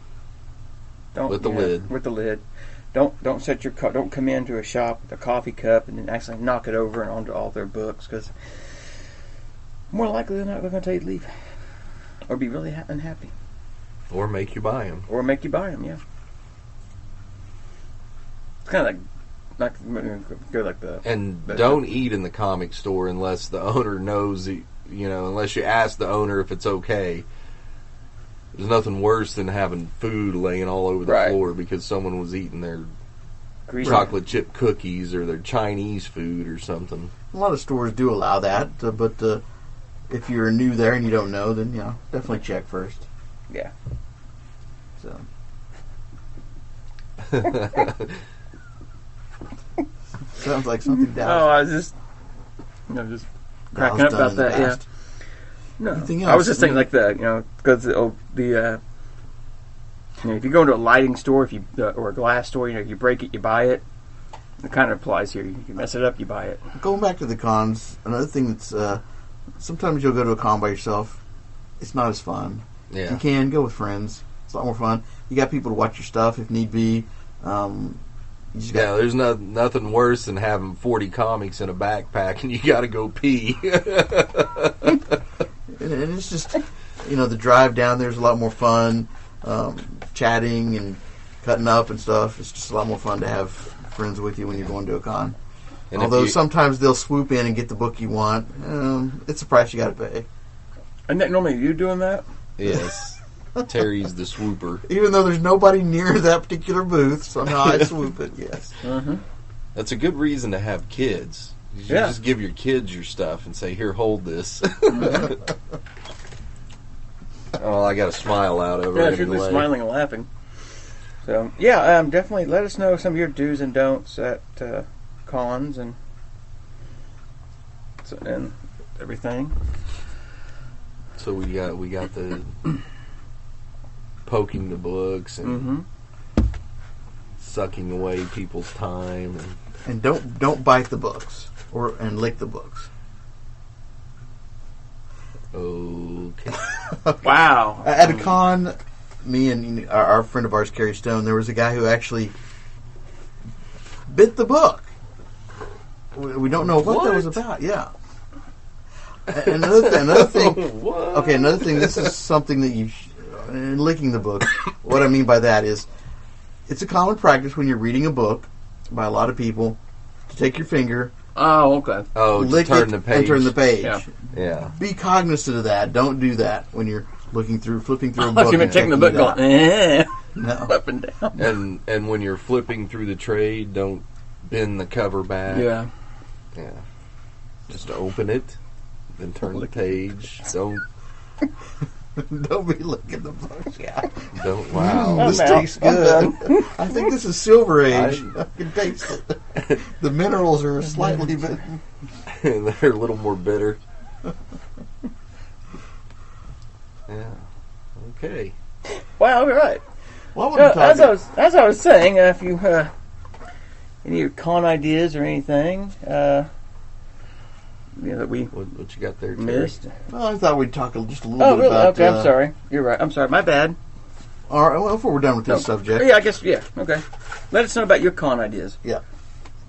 Don't With the lid. With the lid. Don't set your don't come into a shop with a coffee cup and then actually knock it over and onto all their books, because more likely than not they're going to tell you to leave or be really unhappy Or make you buy them. or make you buy them. Yeah. It's kind of like go like the And don't eat in the comic store unless the owner knows, unless you ask the owner if it's okay. There's nothing worse than having food laying all over the floor because someone was eating their chocolate chip cookies or their Chinese food or something. A lot of stores do allow that, but if you're new there and you don't know, then definitely check first. Yeah. So. Sounds like something down. Oh, I was just cracking up about that. Yeah. No, I was just thinking like the because if you go into a lighting store, or a glass store, if you break it, you buy it. It kind of applies here. You mess it up, you buy it. Going back to the cons, another thing that's sometimes you'll go to a con by yourself. It's not as fun. Yeah. You can go with friends. It's a lot more fun. You got people to watch your stuff if need be. There's nothing worse than having 40 comics in a backpack and you got to go pee. And it's just, the drive down there's a lot more fun. Chatting and cutting up and stuff. It's just a lot more fun to have friends with you when you're going to a con. And although sometimes they'll swoop in and get the book you want, it's a price you got to pay. And that normally you doing that? Yes. Terry's the swooper. Even though there's nobody near that particular booth, somehow I swoop it, yes. Mm-hmm. That's a good reason to have kids. You just give your kids your stuff and say, here, hold this. Oh, I got a smile out of it. Yeah, she's smiling and laughing. So, definitely let us know some of your do's and don'ts at cons and everything. So we got the poking the books and sucking away people's time and don't bite the books and lick the books. Okay. Wow. At a con, me and our friend of ours, Carrie Stone, there was a guy who actually bit the book. We don't know what that was about. Yeah. Another thing. What? Okay, another thing. This is something that in licking the book. What I mean by that is, it's a common practice when you're reading a book by a lot of people to take your finger. Oh, okay. Oh, lick turn it, the page. and turn the page. Yeah. Be cognizant of that. Don't do that when you're flipping through a I've book. been checking the book going, no. Up and down. And when you're flipping through the trade, don't bend the cover back. Yeah. Yeah. Just open it, then turn the page. Don't Don't be licking the book. Yeah. Don't. Wow. This tastes good. I think this is Silver Age. I can taste it. The minerals are slightly bit. They're a little more bitter. Yeah. Okay. Wow. All right. What As I was saying, if you any of your con ideas or anything that we What you got there, Terry? missed? Well, I thought we'd talk just a little Oh, bit really? about. Okay, I'm sorry. You're right. I'm sorry. My bad. All right. Well, before we're done with this subject, Yeah, I guess. Yeah. Okay. Let us know about your con ideas. yeah,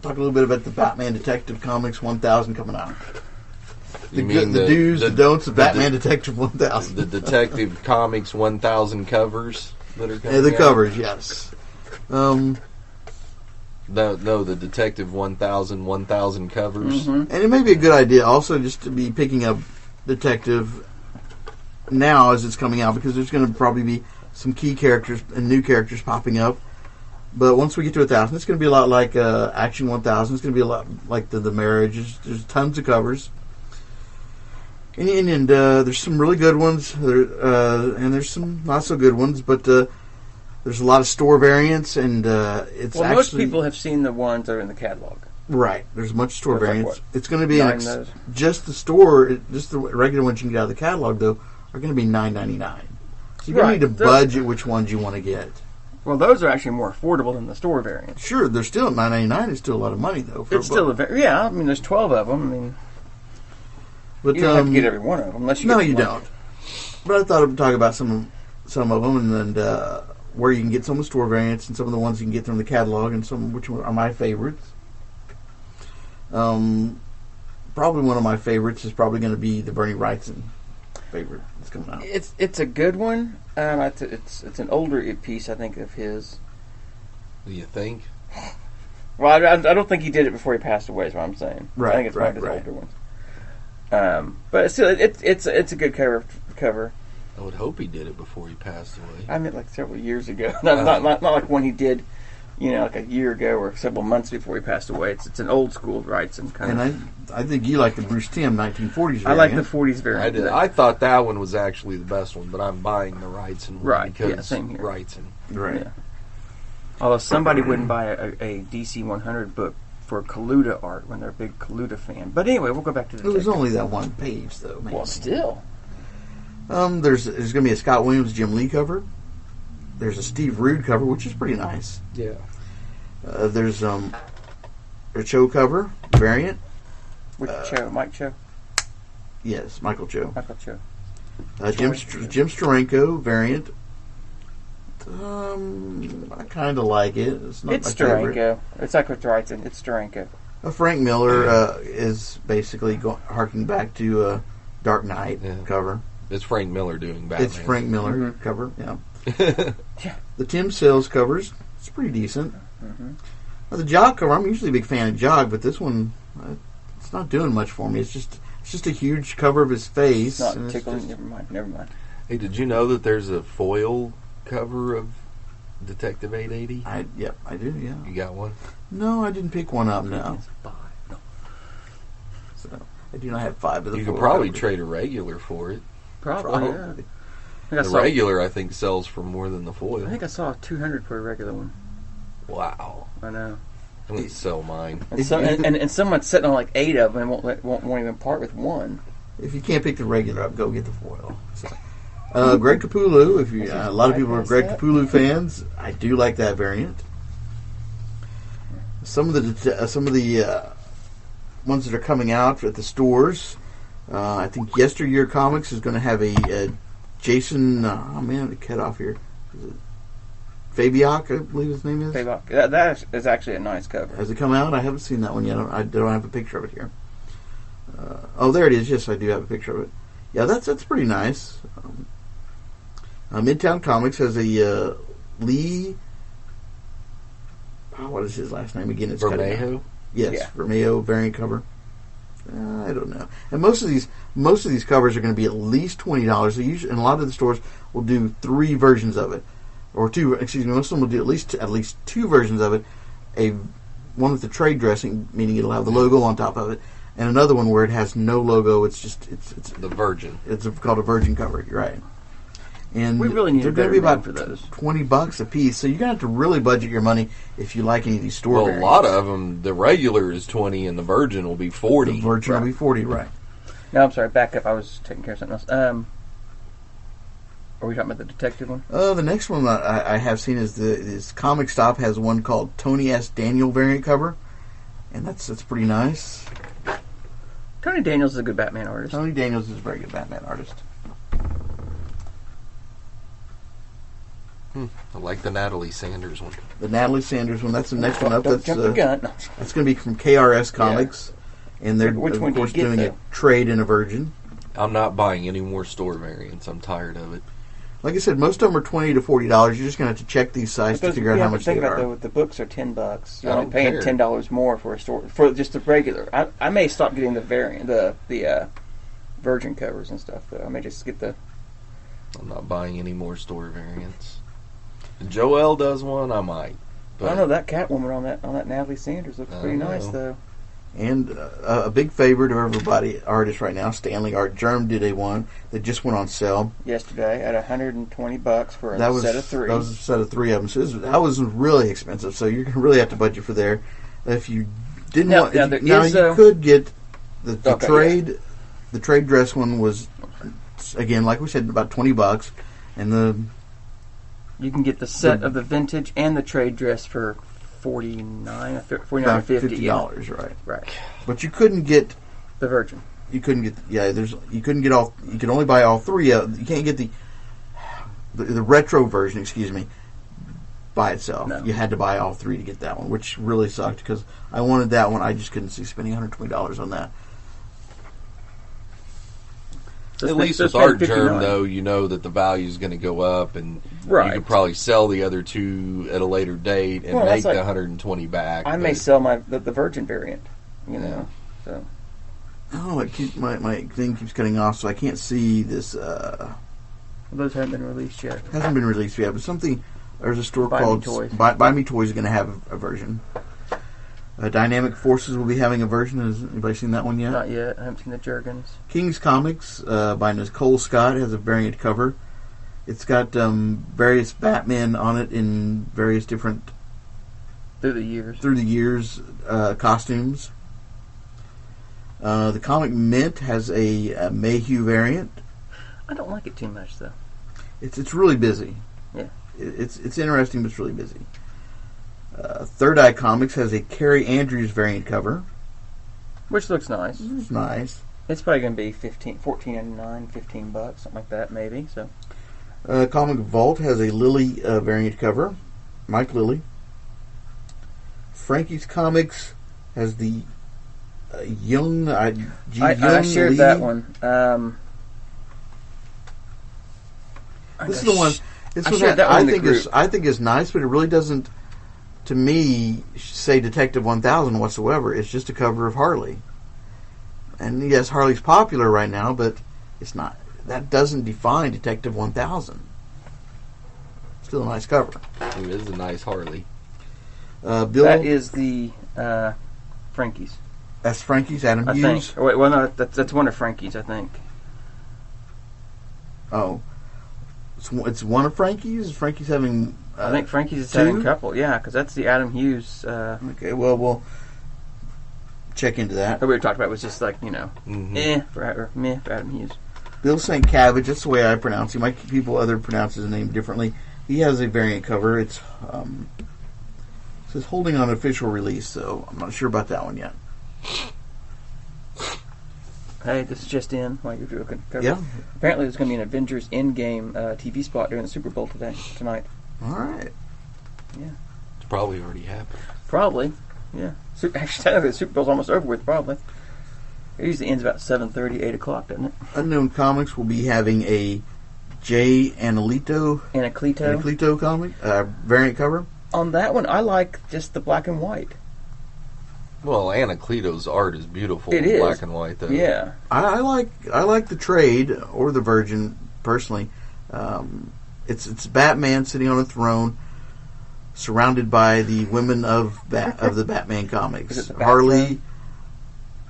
talk a little bit about the Batman Detective Comics 1000 coming out. The do's, the don'ts of Batman Detective 1000. The Detective Comics 1000 covers that are coming Yeah, the out? covers, yes. The Detective 1000 covers. Mm-hmm. And it may be a good idea also just to be picking up Detective now as it's coming out, because there's going to probably be some key characters and new characters popping up. But once we get to 1000, it's going to be a lot like Action 1000. It's going to be a lot like the Marriage. There's tons of covers. And there's some really good ones, and there's some not so good ones, but there's a lot of store variants, and it's well, actually... most people have seen the ones that are in the catalog. Right. There's much store There's like variants. what, It's going to be just the regular ones you can get out of the catalog, though, are going to be $9.99. So you're going to need to budget which ones you want to get. Well, those are actually more affordable than the store variants. Sure, they're still at $9.99. It's still a lot of money, though. It's still yeah. I mean, there's 12 of them. I mean, but you don't have to get every one of them unless you. No, get you one. don't. But I thought I'd talk about some of them, and where you can get some of the store variants and some of the ones you can get from the catalog, and some which are my favorites. Probably one of my favorites is probably going to be the Bernie Wrightson favorite that's coming out. It's a good one. It's an older piece, I think, of his. Do you think? Well, I don't think he did it before he passed away. Is what I'm saying. Right, I think it's one of his older ones. But still, it's a good cover. I would hope he did it before he passed away. I meant like several years ago. Not like when he did, like a year ago or several months before he passed away. It's an old school Wrightson kind of. And I think you like the Bruce Timm 1940s variant. I like the 40s variant. I did. I thought that one was actually the best one, but I'm buying the Wrightson one Right, because yeah, same here. Wrightson. Right. Yeah. Although somebody wouldn't buy a DC 100 book for Kaluta art when they're a big Kaluta fan. But anyway, we'll go back to the. It was only that one page, though. Man. Well, still. There's going to be a Scott Williams Jim Lee cover. There's a Steve Rude cover, which is pretty nice. Yeah. There's a Cho cover variant. Which Cho? Mike Cho? Yes, Michael Cho. Michael Cho. Jim Steranko variant. I kind of like it. It's not my favorite. Steranko. It's like with Wrightson. It's Steranko. Frank Miller is basically harking back to Dark Knight cover. It's Frank Miller doing Batman. It's Frank Miller cover, yeah. Yeah. The Tim Sales covers, it's pretty decent. Mm-hmm. The Jog cover, I'm usually a big fan of Jog, but this one, it's not doing much for me. It's just a huge cover of his face. It's not tickling. Never mind. Hey, did you know that there's a foil cover of Detective 880? I do, yeah. You got one? No, I didn't pick one up, no. It's 5. No. So, I do not have 5 of the You foil could probably covers. trade a regular for it. Probably. Yeah. The regular, I think, sells for more than the foil. I think I saw 200 for a regular one. Wow. I know. I'm going to sell mine. And someone's sitting on like 8 of them and won't even part with one. If you can't pick the regular up, go get the foil. So, Greg Capullo. If you, a lot of people are Greg Capullo fans. I do like that variant. Some of the ones that are coming out at the stores. I think Yesteryear Comics is going to have a Jason. The cut off here. Is it Fabiak, I believe his name is. Fabiak. That is actually a nice cover. Has it come out? I haven't seen that one yet. I don't have a picture of it here. There it is. Yes, I do have a picture of it. Yeah, that's pretty nice. Midtown Comics has a Lee. What is his last name again? It's Vermejo? Yes, Yeah. Vermejo variant cover. I don't know. And most of these covers are going to be at least $20. They usually, and a lot of the stores will do 3 versions of it, or 2. Excuse me. Most of them will do at least 2 versions of it. One with the trade dressing, meaning it'll have the logo on top of it, and another one where it has no logo. It's the Virgin. It's called a Virgin cover. You're right. And We really need they're a going to better be about name for those. $20 a piece. So you're going to have to really budget your money if you like any of these store Well, a variants. lot of them, the regular is 20 and the Virgin will be 40. The Virgin will be 40, right? No, I'm sorry. Back up. I was taking care of something else. Are we talking about the detective one? The next one that I have seen is Comic Stop has one called Tony S. Daniel variant cover, and that's pretty nice. Tony Daniels is a good Batman artist. Tony Daniels is a very good Batman artist. I like the Natalie Sanders one. The Natalie Sanders one, that's the next one up. Don't jump the gun. No. That's going to be from KRS Comics, and they're Which of one do you course get, doing though? a trade in a Virgin. I'm not buying any more store variants. I'm tired of it. like I said, most of them are $20 to $40. You're just going to have to check these sites to figure out how much they are. Though, the books are $10. You're I only don't paying care. $10 more for a store for just the regular. I may stop getting the variant, the Virgin covers and stuff. Though I may just get the. I'm not buying any more store variants. If Joel does one, I might. I don't know, that Catwoman on that Natalie Sanders looks pretty nice though. And a big favorite of everybody, artists right now, Stanley Art Germ did a one that just went on sale Yesterday at $120 for a set of 3. That was a set of 3 of them. So that was really expensive. So you're going to really have to budget for there. If you didn't want, you could get the trade. Yeah. The trade dress one was, again, like we said, about $20, and you can get the set of the vintage and the trade dress for $49 or $50, right. But you couldn't get the Virgin. You couldn't get you couldn't get all. You could only buy all 3 of. You can't get the retro version. Excuse me. By itself, no. You had to buy all 3 to get that one, which really sucked because I wanted that one. I just couldn't see spending $120 on that. At least with Art Germ, though, you know that the value is going to go up, and you could probably sell the other 2 at a later date and make the $120 back. I may sell the Virgin variant, you know. So. Oh, my thing keeps cutting off, so I can't see this. Those haven't been released yet. Hasn't been released yet, but something. There's a store called Buy Me Toys is going to have a version. Dynamic Forces will be having a version. Has anybody seen that one yet? Not yet. I haven't seen the Jergens. King's Comics by Nicole Scott has a variant cover. It's got various Batman on it in various different through the years costumes. The Comic Mint has a Mayhew variant. I don't like it too much though. It's really busy. Yeah. It's interesting, but it's really busy. Third Eye Comics has a Carrie Andrews variant cover, which looks nice. It's nice. It's probably going to be $14.99, $15, something like that, maybe. So, Comic Vault has a Lily variant cover, Mike Lilly. Frankie's Comics has the Young. I shared that one. This is the one. This one I think is nice, but it really doesn't. To me, say Detective 1000 whatsoever. It's just a cover of Harley. And yes, Harley's popular right now, but it's not. That doesn't define Detective 1000. Still a nice cover. It is a nice Harley. Bill, that is the Frankie's. That's Frankie's, Adam Hughes? I think. Wait, well, no, that's one of Frankie's, I think. Oh. It's one of Frankie's? Frankie's having... I think Frankie's is 2? having a couple, yeah, because that's the Adam Hughes... okay, well, we'll check into that. What we were talking about was just like, you know, meh for Adam Hughes. Bill St. Cabbage, that's the way I pronounce him. Other pronounce his name differently. He has a variant cover. It says holding on official release, so I'm not sure about that one yet. Hey, this is just in while you're looking. Yeah. Apparently, there's going to be an Avengers Endgame TV spot during the Super Bowl tonight. All right. Yeah. It's probably already happened. Probably. Yeah. Actually, technically, the Super Bowl's almost over with. Probably. It usually ends about 7:30, 8 o'clock, doesn't it? Unknown Comics will be having a J. Anacleto comic variant cover. On that one, I like just the black and white. Well, Anacleto's art is beautiful. It in is black and white, though. Yeah, I like the trade or the Virgin personally. It's Batman sitting on a throne, surrounded by the women of the Batman comics. Harley,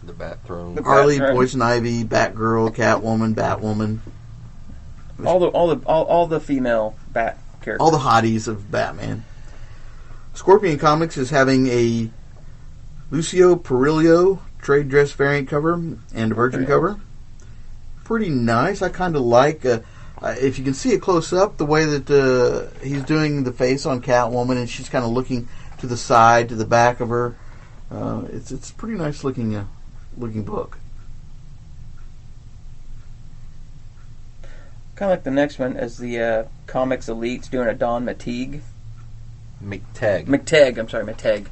the Bat Throne. Harley, Poison Ivy, Batgirl, Catwoman, Batwoman. All the female Bat characters. All the hotties of Batman. Scorpion Comics is having a Lucio Perillo trade dress variant cover and a Virgin cover. Pretty nice. I kind of like, if you can see it close up, the way that he's doing the face on Catwoman, and she's kind of looking to the side, to the back of her. It's pretty nice looking book. Kind of like the next one, as the Comics Elite's doing a Don McTeague. McTeague. McTeague.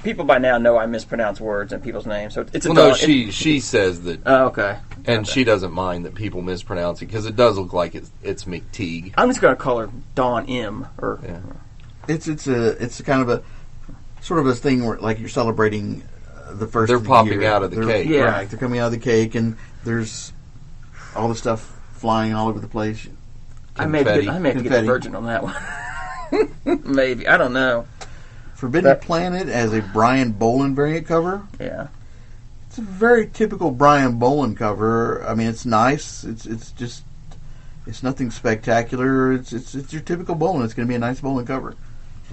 people by now know I mispronounce words and people's names, so it's a Well, no, Dawn. she says that, Oh, okay. and she doesn't mind that people mispronounce it because it does look like it's McTeague. I'm just going to call her Dawn M. Or Yeah. It's kind of a sort of a thing where like you're celebrating the first. They're of the popping year. out of the They're- cake. Yeah. Right, they're coming out of the cake, and there's all the stuff flying all over the place. I may have to get the Confetti. virgin on that one. Maybe. I don't know. Forbidden Planet as a Brian Boland variant cover. Yeah. It's a very typical Brian Boland cover. I mean, it's nice. It's nothing spectacular. It's your typical Boland. It's going to be a nice Boland cover.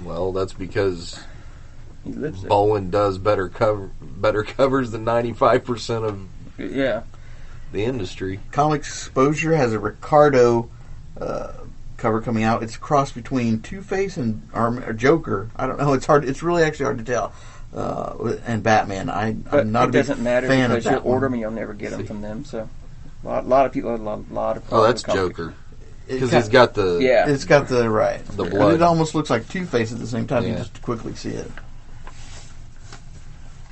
Well, that's because He lives there. Boland does better covers than 95% of Yeah. the industry. Comic Exposure has a Ricardo cover coming out. It's a cross between Two-Face and or Joker. I don't know. It's hard. It's really actually hard to tell. And Batman. But I'm not it a big doesn't matter fan because of you'll that one. order them and you'll never get them from them. So a lot of people, a lot of Oh, that's comic- Joker. It Because kind- he's got the... Yeah. It's got the right. The And blood. it almost looks like Two-Face at the same time. You Yeah. just quickly see it.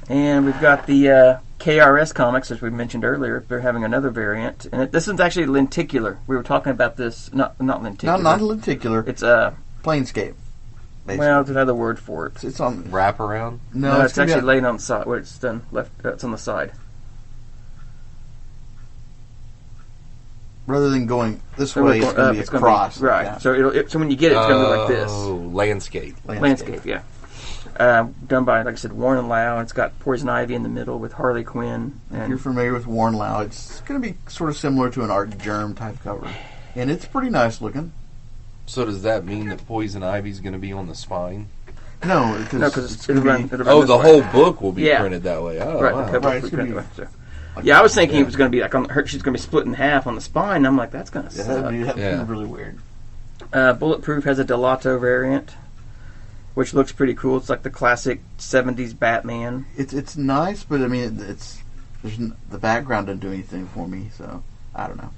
And we've got the KRS comics, as we mentioned earlier. They're having another variant, and this is actually lenticular. We were talking about this, not lenticular. Not lenticular. It's Planescape. Basically. well, there's another word for it. it's on. Wraparound? No, it's gonna be actually on- laying on the side. Where it's done left. It's on the side. rather than going this So way. we're It's going to be it's a gonna cross. right. Yeah. So when you get it, it's going to be like this. Oh, landscape. Landscape, yeah. Done by, like I said, Warren and Lau. It's got Poison Ivy in the middle with Harley Quinn. If you're And familiar with Warren Lau, it's going to be sort of similar to an Art Germ type cover, and it's pretty nice looking. So does that mean that Poison Ivy's going to be on the spine? No, no, because because it'll run. It'll run Oh, this the way. whole book will be Yeah. printed that way. Oh, Right, wow. the cover Right, will it's be gonna printed be- that way, so. Yeah, I was thinking it was going to be like on her. She's going to be split in half on the spine. I'm like, that's going to yeah, suck. that'd be Yeah. really weird. Bulletproof has a Delato variant, which looks pretty cool. It's like the classic '70s Batman. It's nice, but I mean, the background doesn't do anything for me, so I don't know.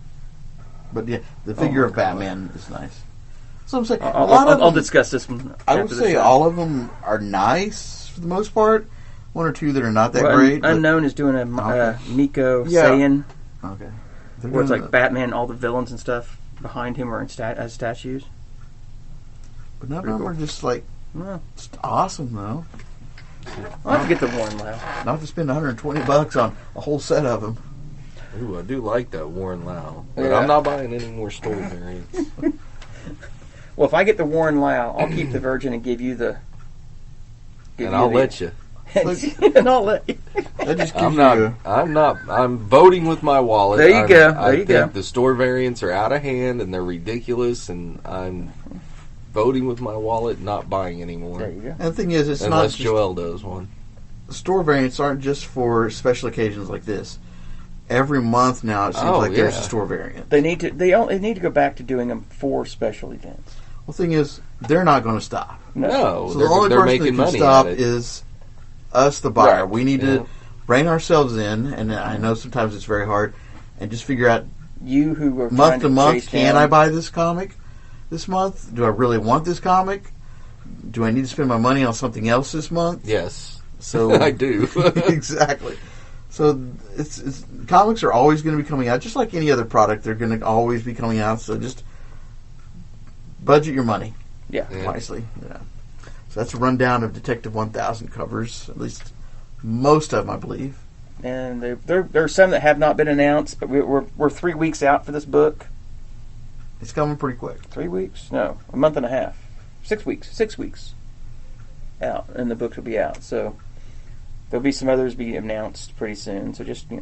But yeah, the figure my of God. Batman is nice. So I'm saying I'll discuss this one. I after would the say show. all of them are nice for the most part. One or two that are not that Well, great. but- Unknown is doing a Okay. Miko Yeah. Saiyan, Okay. They're where it's doing like the- Batman, all the villains and stuff behind him are as statues. But none of pretty them cool. are just like Well, just awesome though. I'll have to get the Warren Lau. Not to spend $120 on a whole set of them. Ooh, I do like that Warren Lau. But Yeah. I'm not buying any more store variants. Well, if I get the Warren Lau, I'll keep the Virgin and give you the. And I'll let you. and I'll let you. That just gives I'm voting with my wallet. There you go. I There you think go. the store variants are out of hand and they're ridiculous, and I'm voting with my wallet, not buying anymore. There you go. And the thing is, it's not Unless just, Joel does one. store variants aren't just for special occasions like this. Every month now, it seems Oh, like there's yeah. a store variant. They need to. They need to go back to doing them for special events. Well, the thing is, they're not going to stop. No, So they're, the only they're person making that can money stop at it. is us, the buyer. Right. We need Yeah. to rein ourselves in, and I know sometimes it's very hard, and just figure out You who are trying month to month, chase can down- I buy this comic this month? Do I really want this comic? Do I need to spend my money on something else this month? Yes, So I do. exactly. So it's comics are always going to be coming out, just like any other product. They're going to always be coming out. So just budget your money Yeah. Yeah. wisely. Yeah. So that's a rundown of Detective 1000 covers, at least most of them, I believe. And there are some that have not been announced, but we're 3 weeks out for this book. It's coming pretty quick. 3 weeks? No, a month and a half. 6 weeks. 6 weeks out, and the book will be out. So there'll be some others be announced pretty soon. So just be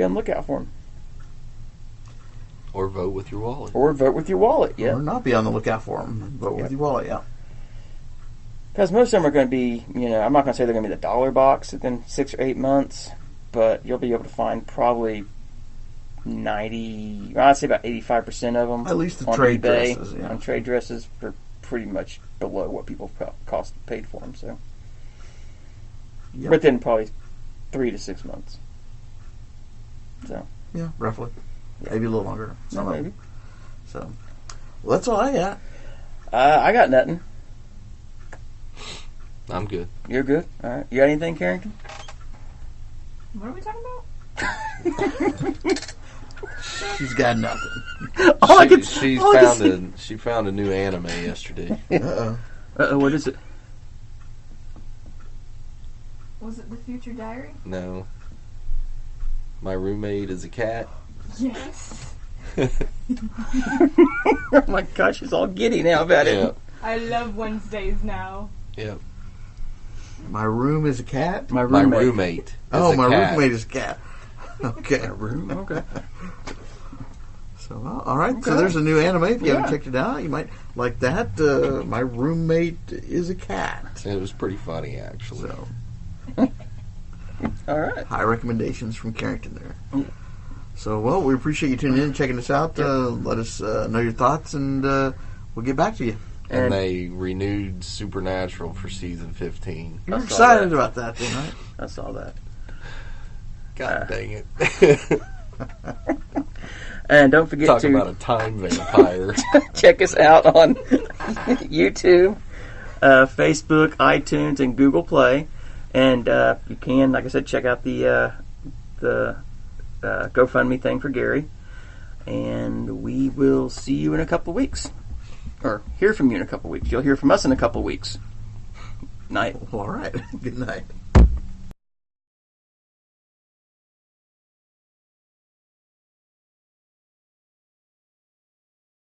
on the lookout for them, Or vote with your wallet. or vote with your wallet. Yeah, Or not be on the lookout for them, but with Yep. your wallet, yeah. because most of them are going to be. I'm not going to say they're going to be the dollar box within 6 or 8 months, but you'll be able to find probably 90. I'd say about 85% of them. At least the on trade eBay, dresses, yeah. on trade dresses for pretty much below what people paid for them. So Yep. within probably 3 to 6 months. So Yeah, roughly. Maybe a little longer. Some of maybe. them. So, well, that's all I got. I got nothing. I'm good. You're good? All right. You got anything, Carrington? What are we talking about? She's got nothing. She found a new anime yesterday. Uh-oh, what is it? Was it The Future Diary? No. My roommate is a cat. Yes. Oh my gosh, she's all giddy now about it. Yeah. I love Wednesdays now. Yep. My room is a cat? My My roommate. roommate. Is Oh, a my cat. roommate is a cat. Okay. My room? Okay. So, all right. So Okay. there's a new anime. If you Yeah. haven't checked it out, you might like that. My roommate is a cat. It was pretty funny, actually. So, All right. high recommendations from Carrington there. So, well, we appreciate you tuning in and checking us out. Let us know your thoughts, and we'll get back to you. And they renewed Supernatural for season 15. You're I saw excited that. about that, then, right? I saw that. God dang it. And don't forget Talk to about a time vampire. check us out on YouTube, Facebook, iTunes, and Google Play. And you can, like I said, check out the GoFundMe thing for Gary. And we will see you in a couple weeks. Or hear from you in a couple weeks. You'll hear from us in a couple weeks. Night. All right. Good night.